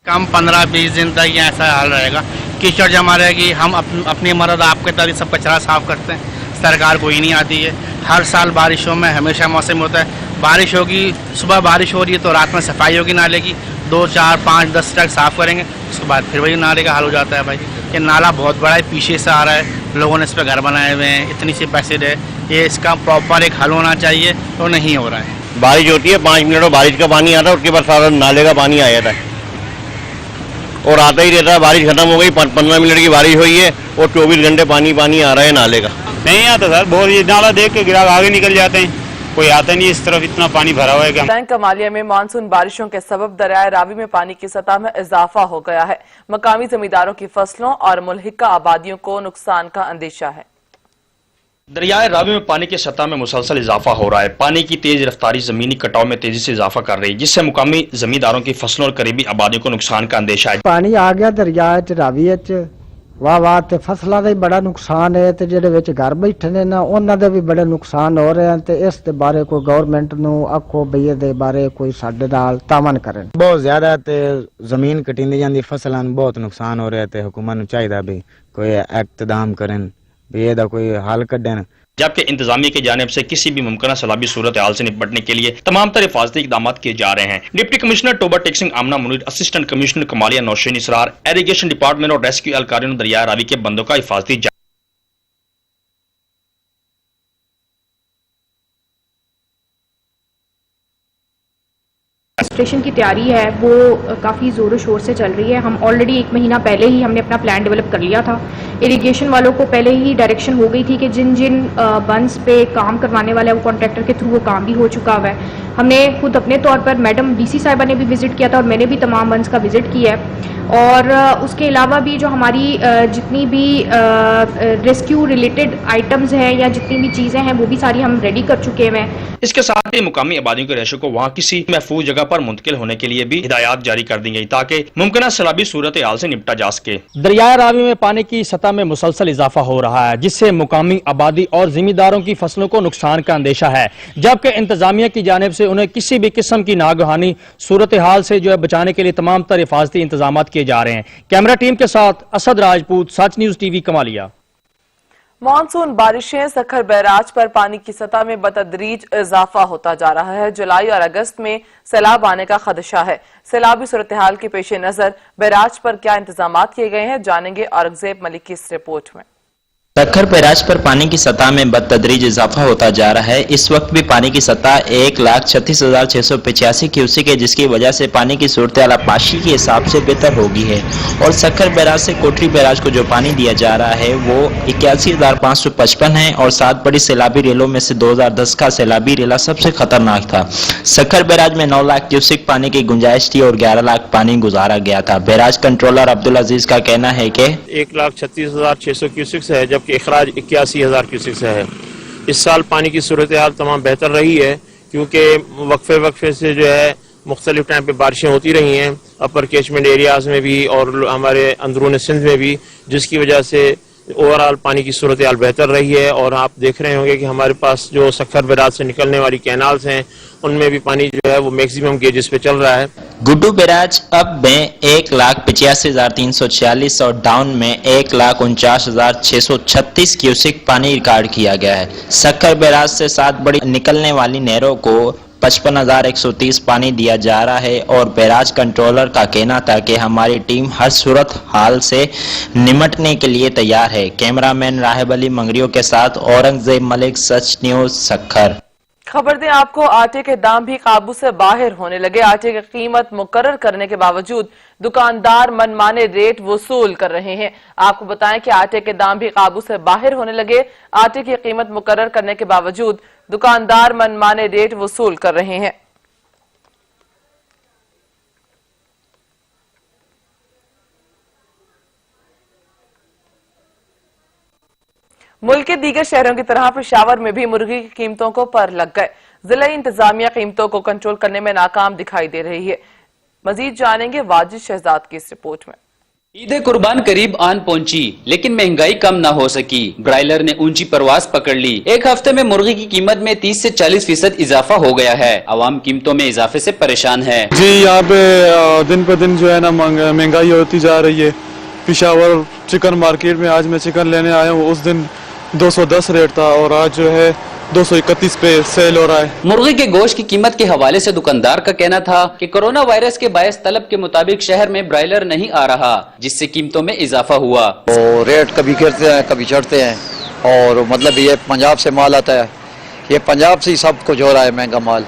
[SPEAKER 10] कम 15-20 दिन तक ये ऐसा हाल रहेगा, कीचड़ जमा रहेगी। हम अपनी मदद आपके तरह सब कचरा साफ करते हैं, सरकार कोई नहीं आती है। हर साल बारिशों में हमेशा मौसम होता है, बारिश होगी, सुबह बारिश हो रही है तो रात में सफाई होगी नाले की, 2, 4, 5, 10 ट्रक साफ करेंगे, उसके बाद फिर वही नाले का हाल हो जाता है। भाई ये नाला बहुत बड़ा है, पीछे से आ रहा है, लोगों ने इस पर घर बनाए हुए हैं, इतनी सी पैसे दे, ये इसका प्रॉपर एक हल होना चाहिए, तो नहीं हो रहा है।
[SPEAKER 11] बारिश होती है, 5 मिनट में बारिश का पानी आता है, उसके बाद सारा नाले का पानी आ जाता है और आता ही रहता है। बारिश खत्म हो गई, 15 मिनट की बारिश हुई है और 24 घंटे पानी आ रहा है नाले का।
[SPEAKER 12] नहीं आता सर, बहुत ये नाला देख के ग्राहक आगे निकल जाते हैं, कोई आता नहीं इस तरफ, इतना पानी भरा हुआ है।
[SPEAKER 1] बैंक कमालिया में मानसून बारिशों के सबब दरियाए रावी में पानी की सतह में इजाफा हो गया है। मकामी जमींदारों की फसलों और मुल्हिका आबादियों को नुकसान का अंदेशा है।
[SPEAKER 13] दरियाए रावी में पानी की सतह में मुसलसल इजाफा हो रहा है। पानी की तेज रफ्तारी जमीनी कटाव में तेजी से इजाफा कर रही है, जिससे मुकामी जमींदारों की फसलों और करीबी आबादियों को नुकसान का अंदेशा है।
[SPEAKER 14] पानी आ गया दरिया रावी ਵਾਹ ਤੇ ਫਸਲਾਂ ਦਾ ਹੀ ਬੜਾ ਨੁਕਸਾਨ ਹੈ ਤੇ ਜਿਹੜੇ ਵਿੱਚ ਘਰ ਬੈਠੇ ਨੇ ਨਾ ਉਹਨਾਂ ਦੇ ਵੀ ਬੜੇ ਨੁਕਸਾਨ ਹੋ ਰਹੇ ਹਨ ਤੇ ਇਸ ਦੇ ਬਾਰੇ ਕੋਈ ਗਵਰਨਮੈਂਟ ਨੂੰ ਆਖੋ ਬਈ ਇਹਦੇ ਬਾਰੇ ਕੋਈ ਸਾਡੇ ਨਾਲ ਤਾਮਨ ਕਰਨ।
[SPEAKER 15] ਬਹੁਤ ਜ਼ਿਆਦਾ ਤੇ ਜ਼ਮੀਨ ਕਟਿੰਦੀ ਜਾਂਦੀ, ਫਸਲਾਂ ਨੂੰ ਬਹੁਤ ਨੁਕਸਾਨ ਹੋ ਰਿਹਾ ਤੇ ਹੁਕੂਮਤ ਨੂੰ ਚਾਹੀਦਾ ਵੀ ਕੋਈ ਇਕਤਦਾਮ ਕਰਨ ਵੀ ਇਹਦਾ ਕੋਈ ਹੱਲ ਕੱਢਣ।
[SPEAKER 13] जबकि इंतजामिया की जानिब से किसी भी मुमकिन सैलाबी सूरत हाल से निपटने के लिए तमाम तरह हिफाजती इकदाम किए जा रहे हैं। डिप्टी कमिश्नर टोबा टेक्सिंग आमना मुनीर, असिस्टेंट कमिश्नर कमालिया नौशीन इसरार, इरिगेशन डिपार्टमेंट और रेस्क्यू एहलकारों ने दरिया रावी के बंदों का हिफाजती
[SPEAKER 16] रजिस्ट्रेशन की तैयारी है वो काफ़ी ज़ोरों शोर से चल रही है। हम ऑलरेडी 1 महीना पहले ही हमने अपना प्लान डेवलप कर लिया था। इरिगेशन वालों को पहले ही डायरेक्शन हो गई थी कि जिन जिन बंस पे काम करवाने वाला है वो कॉन्ट्रैक्टर के थ्रू वो काम भी हो चुका हुआ है। हमने खुद अपने तौर पर मैडम डीसी साहिबा ने भी विज़िट किया था और मैंने भी तमाम बंस का विज़िट किया है। और उसके अलावा भी जो हमारी जितनी भी रेस्क्यू रिलेटेड आइटम्स हैं या जितनी भी चीज़ें हैं वो भी सारी हम रेडी कर चुके हैं।
[SPEAKER 13] इसके साथ ही मुकामी आबादियों के रेशों को वहाँ किसी महफूज जगह पर मुंतकिल होने के लिए भी हिदायत जारी कर दी गई ताकि मुमकिन सैलाबी सूरत हाल से निपटा जा सके।
[SPEAKER 17] दरियाए रावी में पानी की सतह में मुसलसल इजाफा हो रहा है जिससे मुकामी आबादी और जिम्मेदारों की फसलों को नुकसान का अंदेशा है, जबकि इंतजामिया की जानिब से उन्हें किसी भी किस्म की नागहानी सूरत हाल से जो है बचाने के लिए तमाम तरह हिफाजती इंतजाम किए जा रहे हैं। कैमरा टीम के साथ असद राजपूत, सच न्यूज टीवी, कमालिया।
[SPEAKER 1] मानसून बारिशें सखर बैराज पर पानी की सतह में बतदरीज इजाफा होता जा रहा है। जुलाई और अगस्त में सैलाब आने का खदशा है। सैलाबी सूरत-ए-हाल के पेश नजर बैराज पर क्या इंतजाम किए गए हैं, जानेंगे औरंगजेब मलिक की इस रिपोर्ट में।
[SPEAKER 18] सखर बैराज पर पानी की सतह में बदतदरीज इजाफा होता जा रहा है। इस वक्त भी पानी की सतह 1,36,685 क्यूसेक है, जिसकी वजह से पानी की सूरत हाल पाशी के हिसाब से बेहतर होगी है। और सखर बैराज से कोठरी बैराज को जो पानी दिया जा रहा है वो 81,555 है और 7 बड़ी सैलाबी रेलों में से 2010 का सैलाबी रेला सबसे खतरनाक था। सखर बैराज में 9 लाख क्यूसेक पानी की गुंजाइश थी और 11 लाख पानी गुजारा गया था। बैराज कंट्रोलर अब्दुल अजीज का कहना है कि
[SPEAKER 19] 1,36,600 क्यूसेक है जबकि इखराज 81,000 क्यूसेक से है। इस साल पानी की सूरत हाल तमाम बेहतर रही है क्योंकि वक्फे से जो है मुख्तलिफ टाइम पे बारिशें होती रही हैं अपर कैचमेंट एरियाज में भी और हमारे अंदरून सिंध में भी, जिसकी वजह से ओवरऑल पानी की सूरत हाल बेहतर रही है। और आप देख रहे होंगे कि हमारे पास जो सखर बैराज से निकलने वाली कैनाल्स हैं उनमें भी पानी जो है वो मैक्सिमम गेजेस पे चल रहा है।
[SPEAKER 18] गुड्डू बैराज अब में 1,85,346 और डाउन में 1,49,636 क्यूसेक पानी रिकॉर्ड किया गया है। सखर बैराज से 7 बड़ी निकलने वाली नहरों को 55,130 पानी दिया जा रहा है और बैराज कंट्रोलर का कहना था कि हमारी टीम हर सूरत हाल से निमटने के लिए तैयार है। कैमरामैन राहिब अली मंगरियों के साथ औरंगजेब मलिक, सच न्यूज, सखर।
[SPEAKER 1] खबर दें आपको, आटे के दाम भी काबू से बाहर होने लगे। आटे की कीमत मुकर्रर करने के बावजूद दुकानदार मनमाने रेट वसूल कर रहे हैं। आपको बताएं कि आटे के दाम भी काबू से बाहर होने लगे। आटे की कीमत मुकर्रर करने के बावजूद दुकानदार मनमाने रेट वसूल कर रहे हैं। मुल्क के दीगर शहरों की तरह पेशावर में भी मुर्गी की कीमतों को पर लग गए। जिला इंतजामिया कीमतों को कंट्रोल करने में नाकाम दिखाई दे रही है। मजीद जानेंगे वाजिद शहजाद की इस रिपोर्ट में।
[SPEAKER 20] ईद कुर्बान करीब आन पहुंची लेकिन महंगाई कम न हो सकी। ब्रायलर ने ऊंची परवास पकड़ ली। एक हफ्ते में मुर्गी की कीमत में 30 से 40% इजाफा हो गया है। आवाम कीमतों में इजाफे से परेशान है।
[SPEAKER 21] जी यहाँ पे दिन पे दिन जो है ना महंगाई होती जा रही है। पिशावर चिकन मार्केट में आज मैं चिकन लेने आया हूँ, उस दिन 210 रेट था और आज जो है 231 पे सेल हो रहा है।
[SPEAKER 20] मुर्गी के गोश्त की कीमत के हवाले से दुकानदार का कहना था कि कोरोना वायरस के बायस तलब के मुताबिक शहर में ब्रायलर नहीं आ रहा, जिससे कीमतों में इजाफा हुआ।
[SPEAKER 22] तो रेट कभी गिरते हैं कभी चढ़ते हैं और मतलब ये पंजाब से माल आता है, ये पंजाब से ही सब कुछ हो रहा है महंगा माल,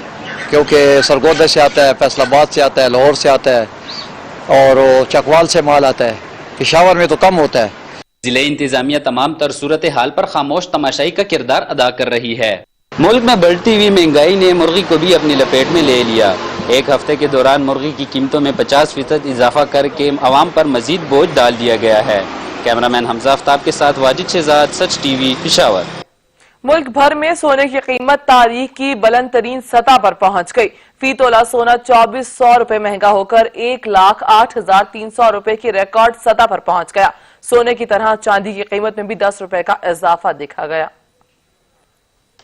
[SPEAKER 22] क्योंकि सरगोदा से आता है, फैसलाबाद से आता है, लाहौर से आता है और चकवाल से माल आता है। पेशावर में तो कम होता है।
[SPEAKER 20] जिले इंतजामिया तमाम तर सूरत हाल पर खामोश तमाशाई का किरदार अदा कर रही है। मुल्क में बढ़ती हुई महंगाई ने मुर्गी को भी अपनी लपेट में ले लिया। एक हफ्ते के दौरान मुर्गी की कीमतों में 50% इजाफा करके आवाम पर मजीद बोझ डाल दिया गया है। कैमरामैन हमजा आफ्ताब के साथ वाजिद शहजाद, सच टीवी, पेशावर।
[SPEAKER 1] मुल्क भर में सोने की कीमत तारीख की बुलंद तरीन सतह पर पहुंच गई। फी तोला सोना 2400 रुपए महंगा होकर 1,08,300 रुपए की रिकॉर्ड सतह पर पहुंच गया। सोने की तरह चांदी की कीमत में भी 10 रुपए का इजाफा देखा गया।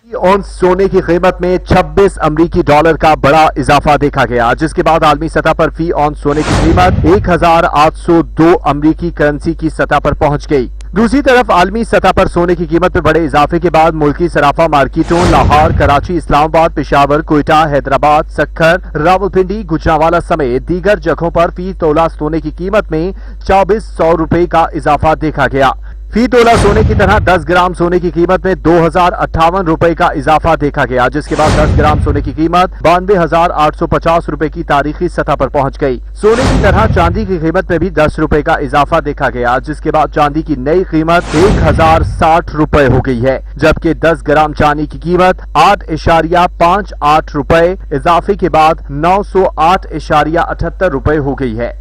[SPEAKER 2] औंस सोने की कीमत में 26 अमरीकी डॉलर का बड़ा इजाफा देखा गया, जिसके बाद आलमी सतह पर फी औंस सोने की कीमत 1,802 अमरीकी करेंसी की सतह पर पहुंच गई। दूसरी तरफ आलमी सतह पर सोने की कीमत में बड़े इजाफे के बाद मुल्की सराफा मार्केटों लाहौर, कराची, इस्लामाबाद, पेशावर, कोयटा, हैदराबाद, सक्खर, रावलपिंडी, गुजरांवाला समेत दीगर जगहों पर फी तोला सोने की कीमत में 2400 रुपए का इजाफा देखा गया। फी तोला सोने की तरह 10 ग्राम सोने की कीमत में 2,058 रुपए का इजाफा देखा गया, जिसके बाद 10 ग्राम सोने की कीमत 92,850 रुपए की तारीखी सतह पर पहुंच गई। सोने की तरह चांदी की कीमत में भी 10 रुपए का इजाफा देखा गया, जिसके बाद चांदी की नई कीमत 1,060 रुपए हो गई है, जबकि 10 ग्राम चांदी की कीमत 8.58 रुपए इजाफे के बाद 908.78 रुपए हो गई है।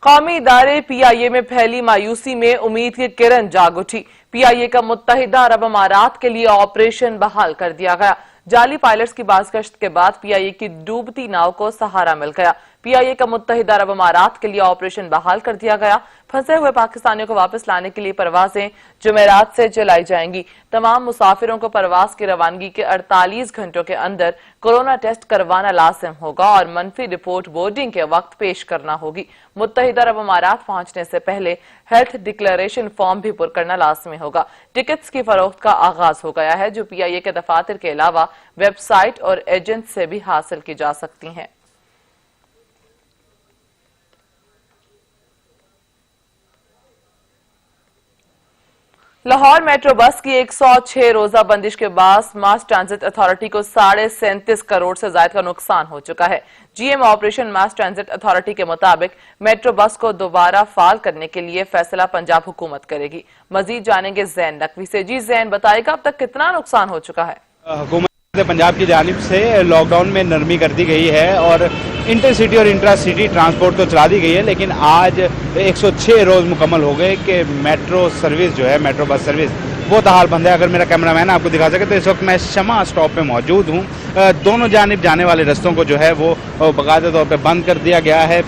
[SPEAKER 1] कौमी इदारे PIA में फैली मायूसी में उम्मीद की किरण जाग उठी। PIA का मुत्तहिदा अरब अमारात के लिए ऑपरेशन बहाल कर दिया गया। जाली पायलट्स की बाज़गश्त के बाद PIA की डूबती नाव को सहारा मिल गया। PIA का मुत्तहिदा अरब अमारात के लिए ऑपरेशन बहाल कर दिया गया। फंसे हुए पाकिस्तानियों को वापस लाने के लिए परवाजें जुमेरात से चलाई जाएंगी। तमाम मुसाफिरों को परवाज की रवानगी के 48 घंटों के अंदर कोरोना टेस्ट करवाना लाजिम होगा और मनफी रिपोर्ट बोर्डिंग के वक्त पेश करना होगी। मुत्तहिदा अरब अमारात पहुंचने से पहले हेल्थ डिक्लेरेशन फॉर्म भी पुर करना लाजमी होगा। टिकट्स की फरोख्त का आगाज हो गया है, जो PIA के दफातर के अलावा वेबसाइट और एजेंट से भी हासिल की जा सकती हैं। लाहौर मेट्रो बस की 106 रोजा बंदिश के बाद मास ट्रांजिट अथॉरिटी को 37.5 करोड़ से ज्यादा का नुकसान हो चुका है। GM ऑपरेशन मास ट्रांजिट अथॉरिटी के मुताबिक मेट्रो बस को दोबारा फाल करने के लिए फैसला पंजाब हुकूमत करेगी। मजीद जानेंगे जैन नकवी से। जी जैन, बताएगा अब तक कितना नुकसान हो चुका है?
[SPEAKER 3] हुकूमत पंजाब की जानिब से लॉकडाउन में नरमी कर दी गई है और इंटरसिटी और इंट्रा सिटी ट्रांसपोर्ट तो चला दी गई है, लेकिन आज 106 रोज मुकम्मल हो गए कि मेट्रो सर्विस जो है, मेट्रो बस सर्विस वो ताहाल बंद है। अगर मेरा कैमरामैन आपको दिखा सके तो इस वक्त मैं शमा स्टॉप पे मौजूद हूँ। दोनों जानिब जाने वाले रस्तों को जो है वो बाकायदा तौर पे बंद कर दिया गया है।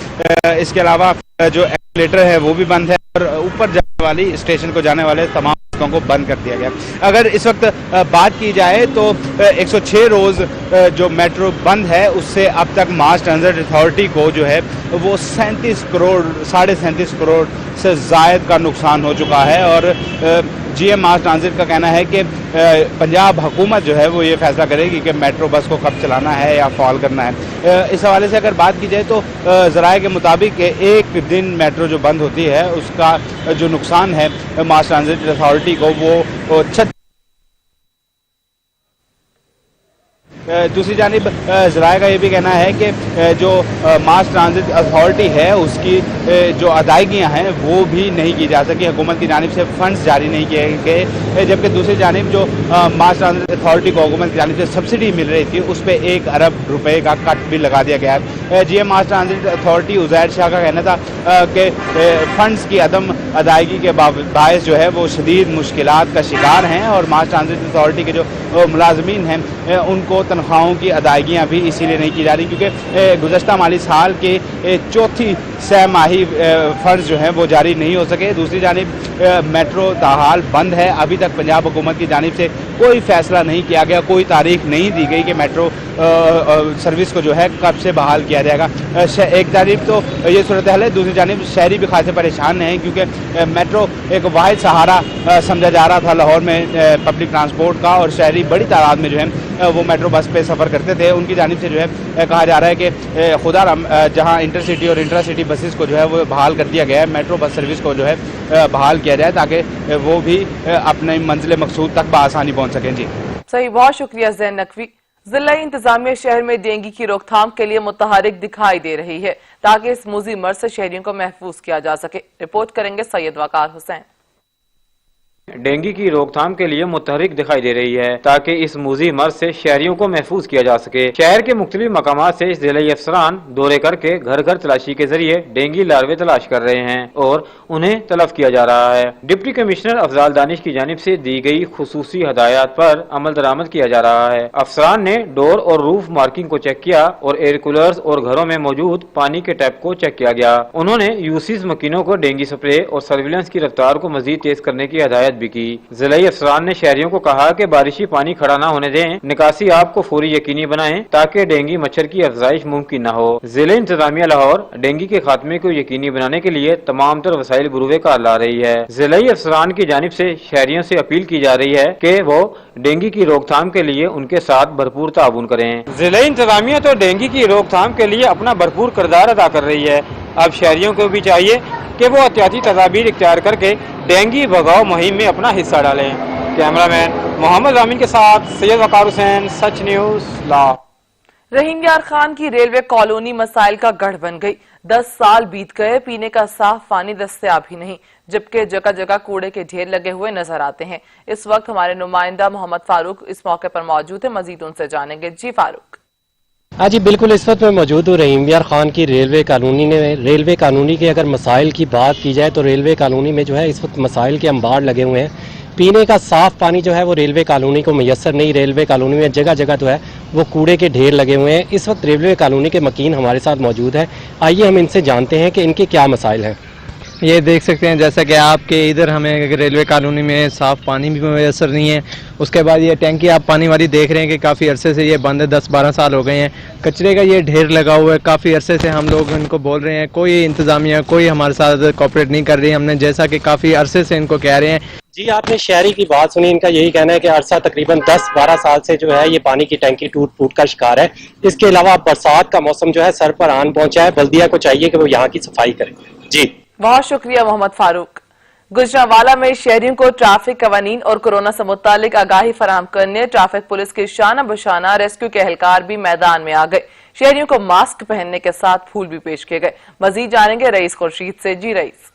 [SPEAKER 3] इसके अलावा जो एस्केलेटर है वो भी बंद है और ऊपर जाने वाली स्टेशन को जाने वाले तमाम रस्तों को बंद कर दिया गया। अगर इस वक्त बात की जाए तो 106 रोज जो मेट्रो बंद है उससे अब तक मास ट्रांजिट अथॉरिटी को जो है वो 37 करोड़ 37.5 करोड़ से जायद का नुकसान हो चुका है और GM मास ट्रांजिट का कहना है कि पंजाब हुकूमत जो है वो ये फैसला करेगी कि मेट्रो बस को कब चलाना है या फॉल करना है। इस हवाले से अगर बात की जाए तो ज़राए के मुताबिक एक दिन मेट्रो जो बंद होती है उसका जो नुकसान है मास ट्रांजिट अथॉरिटी को वो दूसरी जानिब ज़राए का ये भी कहना है कि जो मास ट्रांजिट अथॉरिटी है उसकी जो अदायगियाँ हैं वो भी नहीं की जा सकी। हुकूमत की जानिब से फंड्स जारी नहीं किए गए, जबकि दूसरी जानिब जो मास ट्रांजिट अथॉरिटी को हुकूमत की जानिब से सब्सिडी मिल रही थी उस पर 1 अरब रुपए का कट भी लगा दिया गया है। GM मास ट्रांजिट अथॉरिटी उज़ैर शाह का कहना था कि फंड्स की अदम अदायगी के बायस जो है वो शदीद मुश्किलात का शिकार हैं और मास ट्रांजिट अथॉरिटी के जो मुलाजमीन हैं उनको तनख्वाहों की अदायगियाँ भी इसीलिए नहीं की जा रही क्योंकि गुज़श्ता माली साल के चौथी सह माही फंड्स जो हैं वो जारी नहीं हो सके। दूसरी जानिब मेट्रो ताहाल बंद है। अभी तक पंजाब हुकूमत की जानिब से कोई फैसला नहीं किया गया, कोई तारीख नहीं दी गई कि मेट्रो सर्विस को जो है कब से बहाल किया जाएगा। एक जानिब तो ये सूरत हाल है, दूसरी जानिब शहरी भी खासे परेशान हैं क्योंकि मेट्रो एक वाहिद सहारा समझा जा रहा था लाहौर में पब्लिक ट्रांसपोर्ट का और शहरी बड़ी तादाद में जो है वो मेट्रो बस पे सफ़र करते थे। उनकी जानिब से जो है कहा जा रहा है कि खुदा जहाँ इंटरसिटी और इंट्रा सिटी बसेस को जो है वो बहाल कर दिया गया है, मेट्रो बस सर्विस को जो है बहाल किया जाए ताकि वो भी अपने मंजिल मकसूद तक बआसानी पहुँच सकें। जी
[SPEAKER 1] सही, बहुत शुक्रिया जैन नकवी। जिला इंतजामिया शहर में डेंगू की रोकथाम के लिए मुतहरिक दिखाई दे रही है ताकि इस मूजी मर्ज से शहरियों को महफूज किया जा सके। रिपोर्ट करेंगे सैयद वकार हुसैन।
[SPEAKER 5] ڈینگی کی روک تھام کے لیے متحرک دکھائی دے رہی ہے تاکہ اس موذی مرض سے شہریوں کو محفوظ کیا جا سکے۔ شہر کے مختلف مقامات سے ضلعی افسران دورے کر کے گھر گھر تلاشی کے ذریعے ڈینگی لاروے تلاش کر رہے ہیں اور انہیں تلف کیا جا رہا ہے۔ ڈپٹی کمشنر افضال دانش کی جانب سے دی گئی خصوصی ہدایات پر عمل درآمد کیا جا رہا ہے۔ افسران نے ڈور اور روف مارکنگ کو چیک کیا اور ایئر کولرز اور گھروں میں موجود پانی کے ٹیپ کو چیک کیا گیا۔ انہوں نے یوسیز مکینوں کو ڈینگی سپرے اور سرویلنس کی رفتار کو مزید تیز کرنے کی ہدایت بھی کی۔ ضلعی افسران نے شہریوں کو کہا کہ بارشی پانی کھڑا نہ ہونے دیں، نکاسی آب کو فوری یقینی بنائیں تاکہ ڈینگی مچھر کی افزائش ممکن نہ ہو۔ ضلع انتظامیہ لاہور ڈینگی کے خاتمے کو یقینی بنانے کے لیے تمام تر وسائل بروئے کار لا رہی ہے۔ ضلعی افسران کی جانب سے شہریوں سے اپیل کی جا رہی ہے کہ وہ ڈینگی کی روک تھام کے لیے ان کے ساتھ بھرپور تعاون کریں۔ ضلعی انتظامیہ تو ڈینگی کی روک تھام کے لیے اپنا بھرپور کردار ادا کر رہی ہے۔ اب شہریوں کو بھی چاہیے کہ وہ احتیاطی تدابیر اختیار کر کے ڈینگی بھگاؤ مہم میں اپنا حصہ ڈالیں۔ کیمرہ مین محمد رامین کے ساتھ سید وقار حسین، سچ نیوز لاہور۔
[SPEAKER 1] رحیم یار خان کی ریلوے کالونی مسائل کا گڑھ بن گئی۔ 10 سال بیت گئے، پینے کا صاف پانی دستیاب ہی نہیں، جبکہ جگہ جگہ کوڑے کے ڈھیر لگے ہوئے نظر آتے ہیں۔ اس وقت ہمارے نمائندہ محمد فاروق اس موقع پر موجود ہیں، مزید ان سے جانیں گے۔ جی فاروق۔
[SPEAKER 6] ہاں جی بالکل، اس وقت میں موجود ہوں رحیم یار خان کی ریلوے کالونی کے اگر مسائل کی بات کی جائے تو ریلوے کالونی میں جو ہے اس وقت مسائل کے انبار لگے ہوئے ہیں۔ پینے کا صاف پانی جو ہے وہ ریلوے کالونی کو میسر نہیں، ریلوے کالونی میں جگہ جگہ جو ہے وہ کوڑے کے ڈھیر لگے ہوئے ہیں۔ اس وقت ریلوے کالونی کے مکین ہمارے ساتھ موجود ہے، آئیے ہم ان سے جانتے ہیں کہ ان کے کیا مسائل ہیں۔
[SPEAKER 23] یہ دیکھ سکتے ہیں جیسا کہ آپ کے ادھر ہمیں ریلوے کالونی میں صاف پانی بھی میسر نہیں ہے۔ اس کے بعد یہ ٹینکی آپ پانی والی دیکھ رہے ہیں کہ کافی عرصے سے یہ بند ہے، 10-12 سال ہو گئے ہیں۔ کچرے کا یہ ڈھیر لگا ہوا ہے، کافی عرصے سے ہم لوگ ان کو بول رہے ہیں، کوئی انتظامیہ کوئی ہمارے ساتھ کوآپریٹ نہیں کر رہی۔ ہم نے جیسا کہ کافی عرصے سے ان کو کہہ رہے ہیں۔
[SPEAKER 6] جی آپ نے شہری کی بات سنی، ان کا یہی کہنا ہے کہ عرصہ تقریباً 10-12 سال سے جو ہے یہ پانی کی ٹینکی ٹوٹ کا شکار ہے۔ اس کے علاوہ برسات کا موسم جو ہے سر پر آن پہنچا ہے، بلدیہ کو چاہیے کہ وہ یہاں کی صفائی کرے۔ جی
[SPEAKER 1] بہت شکریہ محمد فاروق۔ گجرانوالہ میں شہریوں کو ٹریفک قوانین اور کورونا سے متعلق آگاہی فراہم کرنے ٹریفک پولیس کے شانہ بشانہ ریسکیو کے اہلکار بھی میدان میں آ گئے۔ شہریوں کو ماسک پہننے کے ساتھ پھول بھی پیش کیے گئے۔ مزید جانیں گے رئیس خورشید سے۔ جی رئیس۔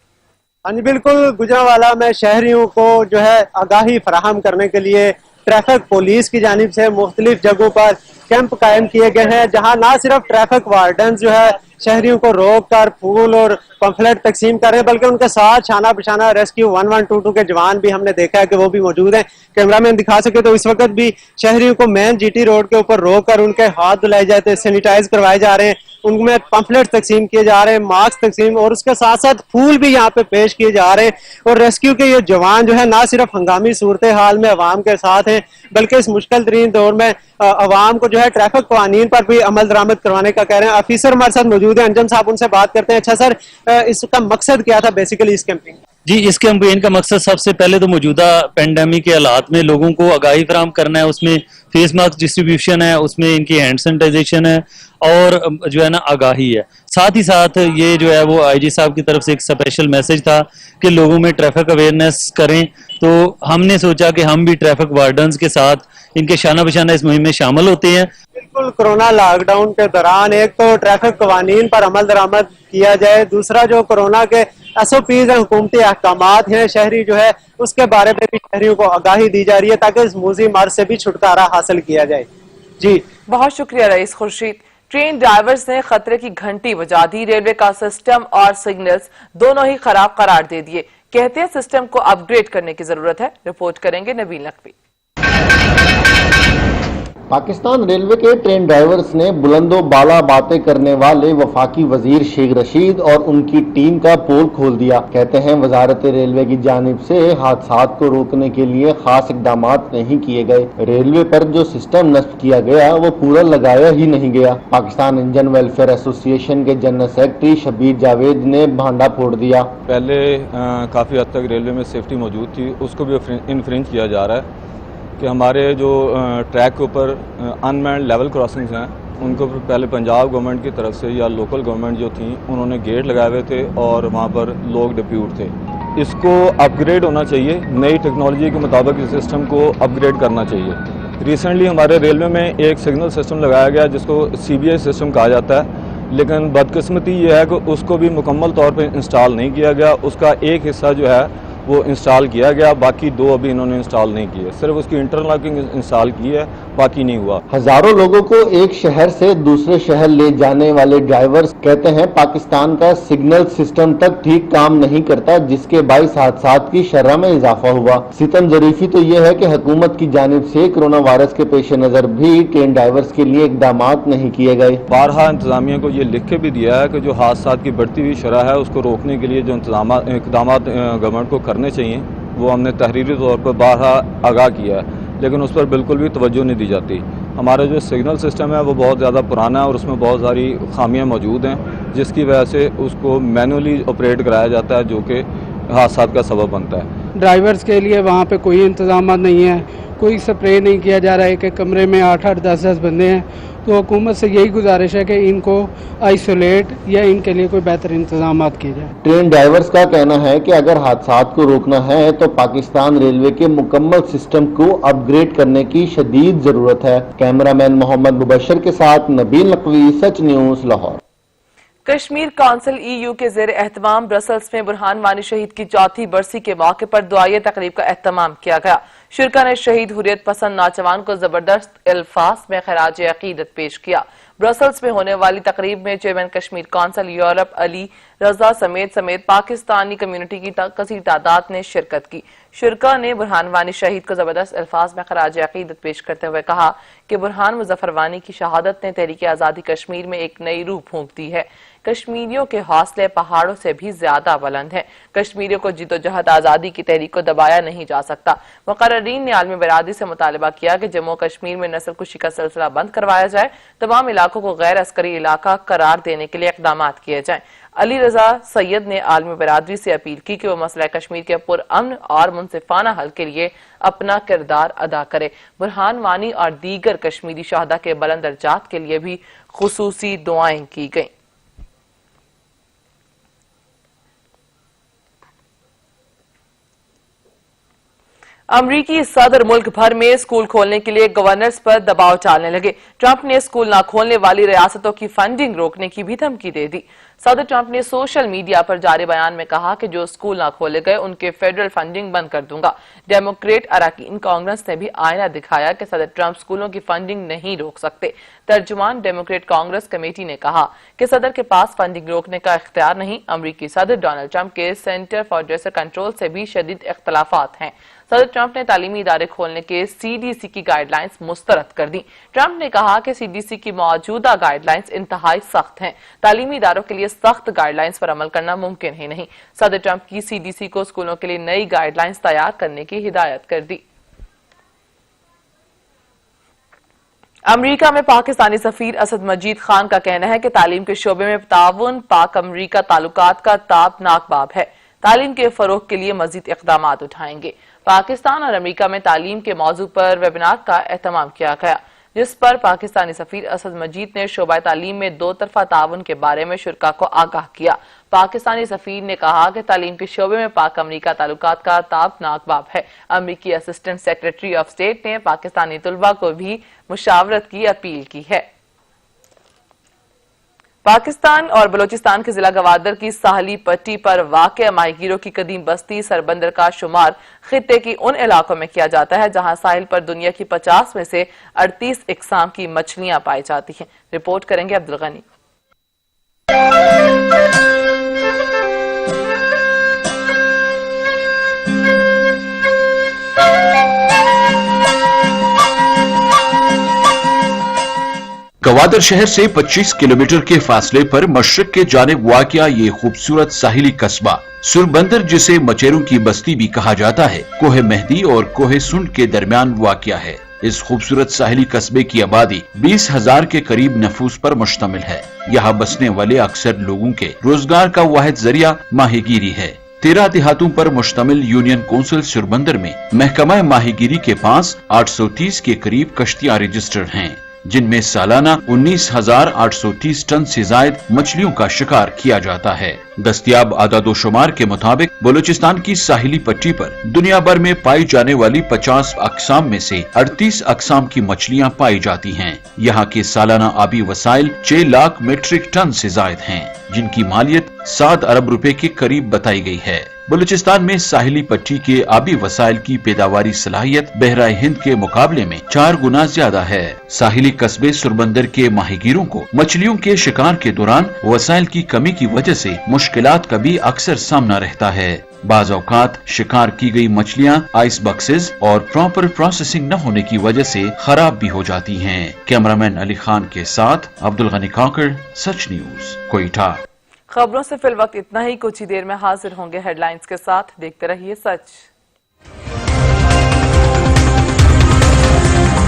[SPEAKER 24] ہاں جی بالکل، گجرانوالہ میں شہریوں کو جو ہے آگاہی فراہم کرنے کے لیے ٹریفک پولیس کی جانب سے مختلف جگہوں پر کیمپ قائم کیے گئے ہیں، جہاں نہ صرف ٹریفک وارڈنز جو ہے شہریوں کو روک کر پھول اور پمفلٹ تقسیم کر رہے ہیں، بلکہ ان کے ساتھ شانہ بشانہ ریسکیو 1122 کے جوان بھی ہم نے دیکھا ہے کہ وہ بھی موجود ہیں۔ کیمرہ مین دکھا سکے تو اس وقت بھی شہریوں کو مین جی ٹی روڈ کے اوپر روک کر ان کے ہاتھ دھلائے جاتے ہیں، سینیٹائز کروائے جا رہے ہیں، ان میں پمفلٹ تقسیم کیے جا رہے ہیں، ماسک تقسیم، اور اس کے ساتھ ساتھ پھول بھی یہاں پہ پیش کیے جا رہے ہیں۔ اور ریسکیو کے یہ جوان جو ہے نہ صرف ہنگامی صورتحال میں عوام کے ساتھ ہیں، بلکہ اس مشکل ترین دور میں عوام کو جو ہے ٹریفک قوانین پر بھی عمل درآمد کروانے کا کہہ رہے ہیں۔ آفیسر ہمارے ساتھ موجود ہیں، انجم صاحب، ان سے بات کرتے ہیں۔ اچھا سر، اس کا مقصد کیا تھا بیسیکلی اس کیمپنگ؟
[SPEAKER 25] جی اس کیمپین کا مقصد سب سے پہلے تو موجودہ پینڈیمک کے حالات میں لوگوں کو آگاہی فراہم کرنا ہے، اس میں فیس ماسک ڈسٹریبیوشن ہے، اس میں ان کی ہینڈ سینیٹائزیشن ہے اور جو ہے نا آگاہی ہے۔ ساتھ ہی ساتھ یہ جو ہے وہ آئی جی صاحب کی طرف سے ایک اسپیشل میسج تھا کہ لوگوں میں ٹریفک اویئرنیس کریں، تو ہم نے سوچا کہ ہم بھی ٹریفک وارڈنز کے ساتھ ان کے شانہ بشانہ اس مہم میں شامل ہوتے ہیں۔
[SPEAKER 24] بالکل، کورونا لاک ڈاؤن کے دوران ایک تو ٹریفک قوانین پر عمل درآمد کیا جائے، دوسرا جو کورونا کے ایس او پیز ہیں، حکومتی احکامات ہیں، شہری جو ہے اس کے بارے میں بھی شہریوں کو آگاہی دی جا رہی ہے تاکہ اس موذی مرض سے بھی چھٹکارا حاصل کیا جائے۔ جی
[SPEAKER 1] بہت شکریہ رئیس خورشید۔ ٹرین ڈرائیورز نے خطرے کی گھنٹی بجا دی، ریلوے کا سسٹم اور سگنلز دونوں ہی خراب قرار دے دیے، کہتے ہیں سسٹم کو اپ گریڈ کرنے کی ضرورت ہے۔ رپورٹ کریں گے نبیل نقوی۔
[SPEAKER 26] پاکستان ریلوے کے ٹرین ڈرائیورز نے بلند و بالا باتیں کرنے والے وفاقی وزیر شیخ رشید اور ان کی ٹیم کا پول کھول دیا۔ کہتے ہیں وزارت ریلوے کی جانب سے حادثات کو روکنے کے لیے خاص اقدامات نہیں کیے گئے، ریلوے پر جو سسٹم نصب کیا گیا وہ پورا لگایا ہی نہیں گیا۔ پاکستان انجن ویلفیئر ایسوسی ایشن کے جنرل سیکرٹری شبیر جاوید نے بھانڈا پھوڑ دیا۔
[SPEAKER 27] پہلے کافی حد تک ریلوے میں سیفٹی موجود تھی، اس کو بھی انفرنج کیا جا رہا ہے کہ ہمارے جو ٹریک کے اوپر ان مینڈ لیول کراسنگز ہیں ان کو پہلے پنجاب گورنمنٹ کی طرف سے یا لوکل گورنمنٹ جو تھیں انہوں نے گیٹ لگائے ہوئے تھے اور وہاں پر لوگ ڈپیوٹ تھے۔ اس کو اپ گریڈ ہونا چاہیے، نئی ٹیکنالوجی کے مطابق اس سسٹم کو اپ گریڈ کرنا چاہیے۔ ریسنٹلی ہمارے ریلوے میں ایک سگنل سسٹم لگایا گیا جس کو سی بی آئی سسٹم کہا جاتا ہے، لیکن بدقسمتی یہ ہے کہ اس کو بھی مکمل طور پہ انسٹال نہیں کیا گیا۔ اس کا ایک حصہ جو ہے वो इंस्टॉल किया गया, बाकी 2 अभी इन्होंने इंस्टॉल नहीं किए, सिर्फ उसकी इंटरलॉकिंग इंस्टॉल की है, बाकी नहीं हुआ।
[SPEAKER 26] हजारों लोगों को एक शहर से दूसरे शहर ले जाने वाले ड्राइवर्स कहते हैं पाकिस्तान का सिग्नल सिस्टम तक ठीक काम नहीं करता, जिसके बाइस हादसात की शरह में इजाफा हुआ। सितम ज़रीफी तो ये है कि हुकूमत की जानिब से कोरोना वायरस के पेश नजर भी ट्रेन ड्राइवर्स के लिए इकदाम नहीं किए गए।
[SPEAKER 27] बारहा इंतजामिया को ये लिख के भी दिया है कि जो हादसात की बढ़ती हुई शरह है उसको रोकने के लिए जो इकदाम गवर्नमेंट को करने चाहिए, वो हमने तहरीरी तौर पर बारहा आगाह किया है, लेकिन उस पर बिल्कुल भी तवज्जो नहीं दी जाती। हमारा जो सिग्नल सिस्टम है वो बहुत ज़्यादा पुराना है और उसमें बहुत सारी खामियां मौजूद हैं, जिसकी वजह से उसको मैनुअली ऑपरेट कराया जाता है, जो कि हादसात का सबब बनता है।
[SPEAKER 4] ड्राइवर्स के लिए वहाँ पे कोई इंतजाम नहीं है, कोई स्प्रे नहीं किया जा रहा है कि कमरे में 8-8, 10-10 बंदे हैं, तो हुकूमत से यही गुजारिश है कि इनको आइसोलेट या इनके लिए कोई बेहतर इंतजाम किए जाए।
[SPEAKER 26] ट्रेन ड्राइवर्स का कहना है कि अगर हादसात को रोकना है तो पाकिस्तान रेलवे के मुकम्मल सिस्टम को अपग्रेड करने की शदीद जरूरत है। कैमरामैन मोहम्मद मुबशर के साथ Nabeel Naqvi, Sach news, Lahore.
[SPEAKER 1] Kashmir council EU के ज़ेर एहतमाम ब्रसल्स में बुरहान वानी शहीद की 4थी बरसी के मौके पर दुआई तकरीब का एहतमाम किया गया। शुरका ने शहीद हुर्रियत पसंद नौजवान को जबरदस्त अल्फाज में खराज अकीदत पेश किया। ब्रसल्स में होने वाली तकरीब में chairman Kashmir council Europe Ali Raza समेत पाकिस्तानी कम्युनिटी की कसीर तादाद ने शिरकत की। शुरका ने बुरहान वानी शहीद को जबरदस्त अल्फाज में खराज अकीदत पेश करते हुए कहा कि बुरहान मुजफ्फर वानी की शहादत ने तहरीक आज़ादी कश्मीर में एक नई रूह फूंक दी है। कश्मीरियों के हौसले पहाड़ों से भी ज्यादा बुलंद हैं। कश्मीरियों को जिदोजहद आज़ादी की तहरीक को दबाया नहीं जा सकता। मुकर्रीन ने आलमी बरादरी से मुतालबा किया कि जम्मू कश्मीर में नस्ल कुशी का सिलसिला बंद करवाया जाए, तमाम इलाकों को गैर अस्करी इलाका करार देने के लिए इक़दाम किए जाएं। अली रजा सैयद ने आलमी बरादरी से अपील की कि वो मसला कश्मीर के पुरअमन और मुनसिफाना हल के लिए अपना किरदार अदा करे। बुरहान वानी और दीगर कश्मीरी शहदा के बुलंद दर्जात के लिए भी खुसूसी दुआएं की गईं। अमरीकी सदर मुल्क भर में स्कूल खोलने के लिए गवर्नर्स पर दबाव डालने लगे। ट्रंप ने स्कूल न खोलने वाली रियासतों की फंडिंग रोकने की भी धमकी दे दी। सदर ट्रंप ने सोशल मीडिया पर जारी बयान में कहा कि जो स्कूल न खोले गए उनके फेडरल फंडिंग बंद कर दूंगा। डेमोक्रेट अरकान कांग्रेस ने भी आईना दिखाया कि सदर ट्रंप स्कूलों की फंडिंग नहीं रोक सकते। तर्जुमान डेमोक्रेट कांग्रेस कमेटी ने कहा कि सदर के पास फंडिंग रोकने का इख्तियार नहीं। अमरीकी सदर डोनाल्ड ट्रंप के सेंटर फॉर ड्रेसर कंट्रोल से भी शदीद इख्तलाफात हैं। सदर ट्रंप ने तालीमी इदारे खोलने के CDC की गाइडलाइंस मुस्तरद कर दी। ट्रंप ने कहा कि CDC की मौजूदा गाइडलाइंस इंतहाई सख्त हैं। तालीमी इदारों के लिए सख्त गाइडलाइंस पर अमल करना मुमकिन ही नहीं। सदर ट्रंप की CDC को स्कूलों के लिए नई गाइडलाइंस तैयार करने की हिदायत कर दी। अमरीका में पाकिस्तानी सफीर असद मजीद खान का कहना है कि तालीम के शोबे में ताउन पाक अमरीका ताल्लुकात का ताबनाक बाब है। तालीम के फरोग के लिए मजीद इकदाम उठाएंगे। पाकिस्तान और अमेरिका में तालीम के मौजू पर वेबिनार का एहतमाम किया गया, जिस पर पाकिस्तानी सफीर असद मजीद ने शोबा तालीम में 2 तरफा ताउन के बारे में शुरा को आगाह किया। पाकिस्तानी सफीर ने कहा कि तालीम के शोबे में पाक अमरीका ताल्लुकात का ताबनाक बाब है। अमरीकी असिस्टेंट सेक्रेटरी ऑफ स्टेट ने पाकिस्तानी तुलबा को भी मुशावरत की अपील की है। पाकिस्तान और बलोचिस्तान के जिला गवादर की साहली पट्टी पर वाक़ माहीगीरों की कदीम बस्ती सरबंदर का शुमार खित्ते की उन इलाकों में किया जाता है जहां साहिल पर दुनिया की 50 में से 38 इकसाम की मछलियां पाई जाती हैं। रिपोर्ट करेंगे अब्दुल गनी।
[SPEAKER 7] गवादर शहर से 25 किलोमीटर के फासले पर मशरक के जानिब वाक़या ये खूबसूरत साहिली कस्बा सुरबंदर, जिसे मचेरों की बस्ती भी कहा जाता है, कोहे मेहदी और कोहे सुंड के दरमियान वाक़या है। इस खूबसूरत साहिली कस्बे की आबादी 20,000 के करीब नफूस पर मुश्तमिल है। यहाँ बसने वाले अक्सर लोगों के रोजगार का वाहिद जरिया माहीगीरी है। 13 देहातों पर मुश्तमिल यूनियन काउंसिल सुरबंदर में महकमा माहीगीरी के पास 830 के करीब कश्तियां रजिस्टर्ड हैं, जिनमें सालाना 19,830 टन से जायद मछलियों का शिकार किया जाता है। दस्तयाब आदादोशुमार के मुताबिक बलूचिस्तान की साहिली पट्टी पर दुनिया भर में पाई जाने वाली 50 अकसाम में से 38 अकसाम की मछलियां पाई जाती हैं। यहाँ के सालाना आबी वसाइल 6 लाख मीट्रिक टन से जायद हैं, जिनकी मालियत 7 अरब रुपए के करीब बताई गई है। बलूचिस्तान में साहिली पट्टी के आबी वसाइल की पैदावारी सलाहियत बहरा हिंद के मुकाबले में 4 गुना ज्यादा है। साहिली कस्बे सुरबंदर के माहीगीरों को मछलियों के शिकार के दौरान वसाइल की कमी की वजह से मुश्किलात का भी अक्सर सामना रहता है। बाज़ औक़ात शिकार की गई मछलियाँ आइस बॉक्सेस और प्रॉपर प्रोसेसिंग न होने की वजह से खराब भी हो जाती हैं। कैमरामैन अली खान के साथ अब्दुल गनी काकर, सच न्यूज, कोयटा।
[SPEAKER 1] खबरों से फिल वक्त इतना ही। कुछ ही देर में हाजिर होंगे हेडलाइंस के साथ। देखते रहिए सच।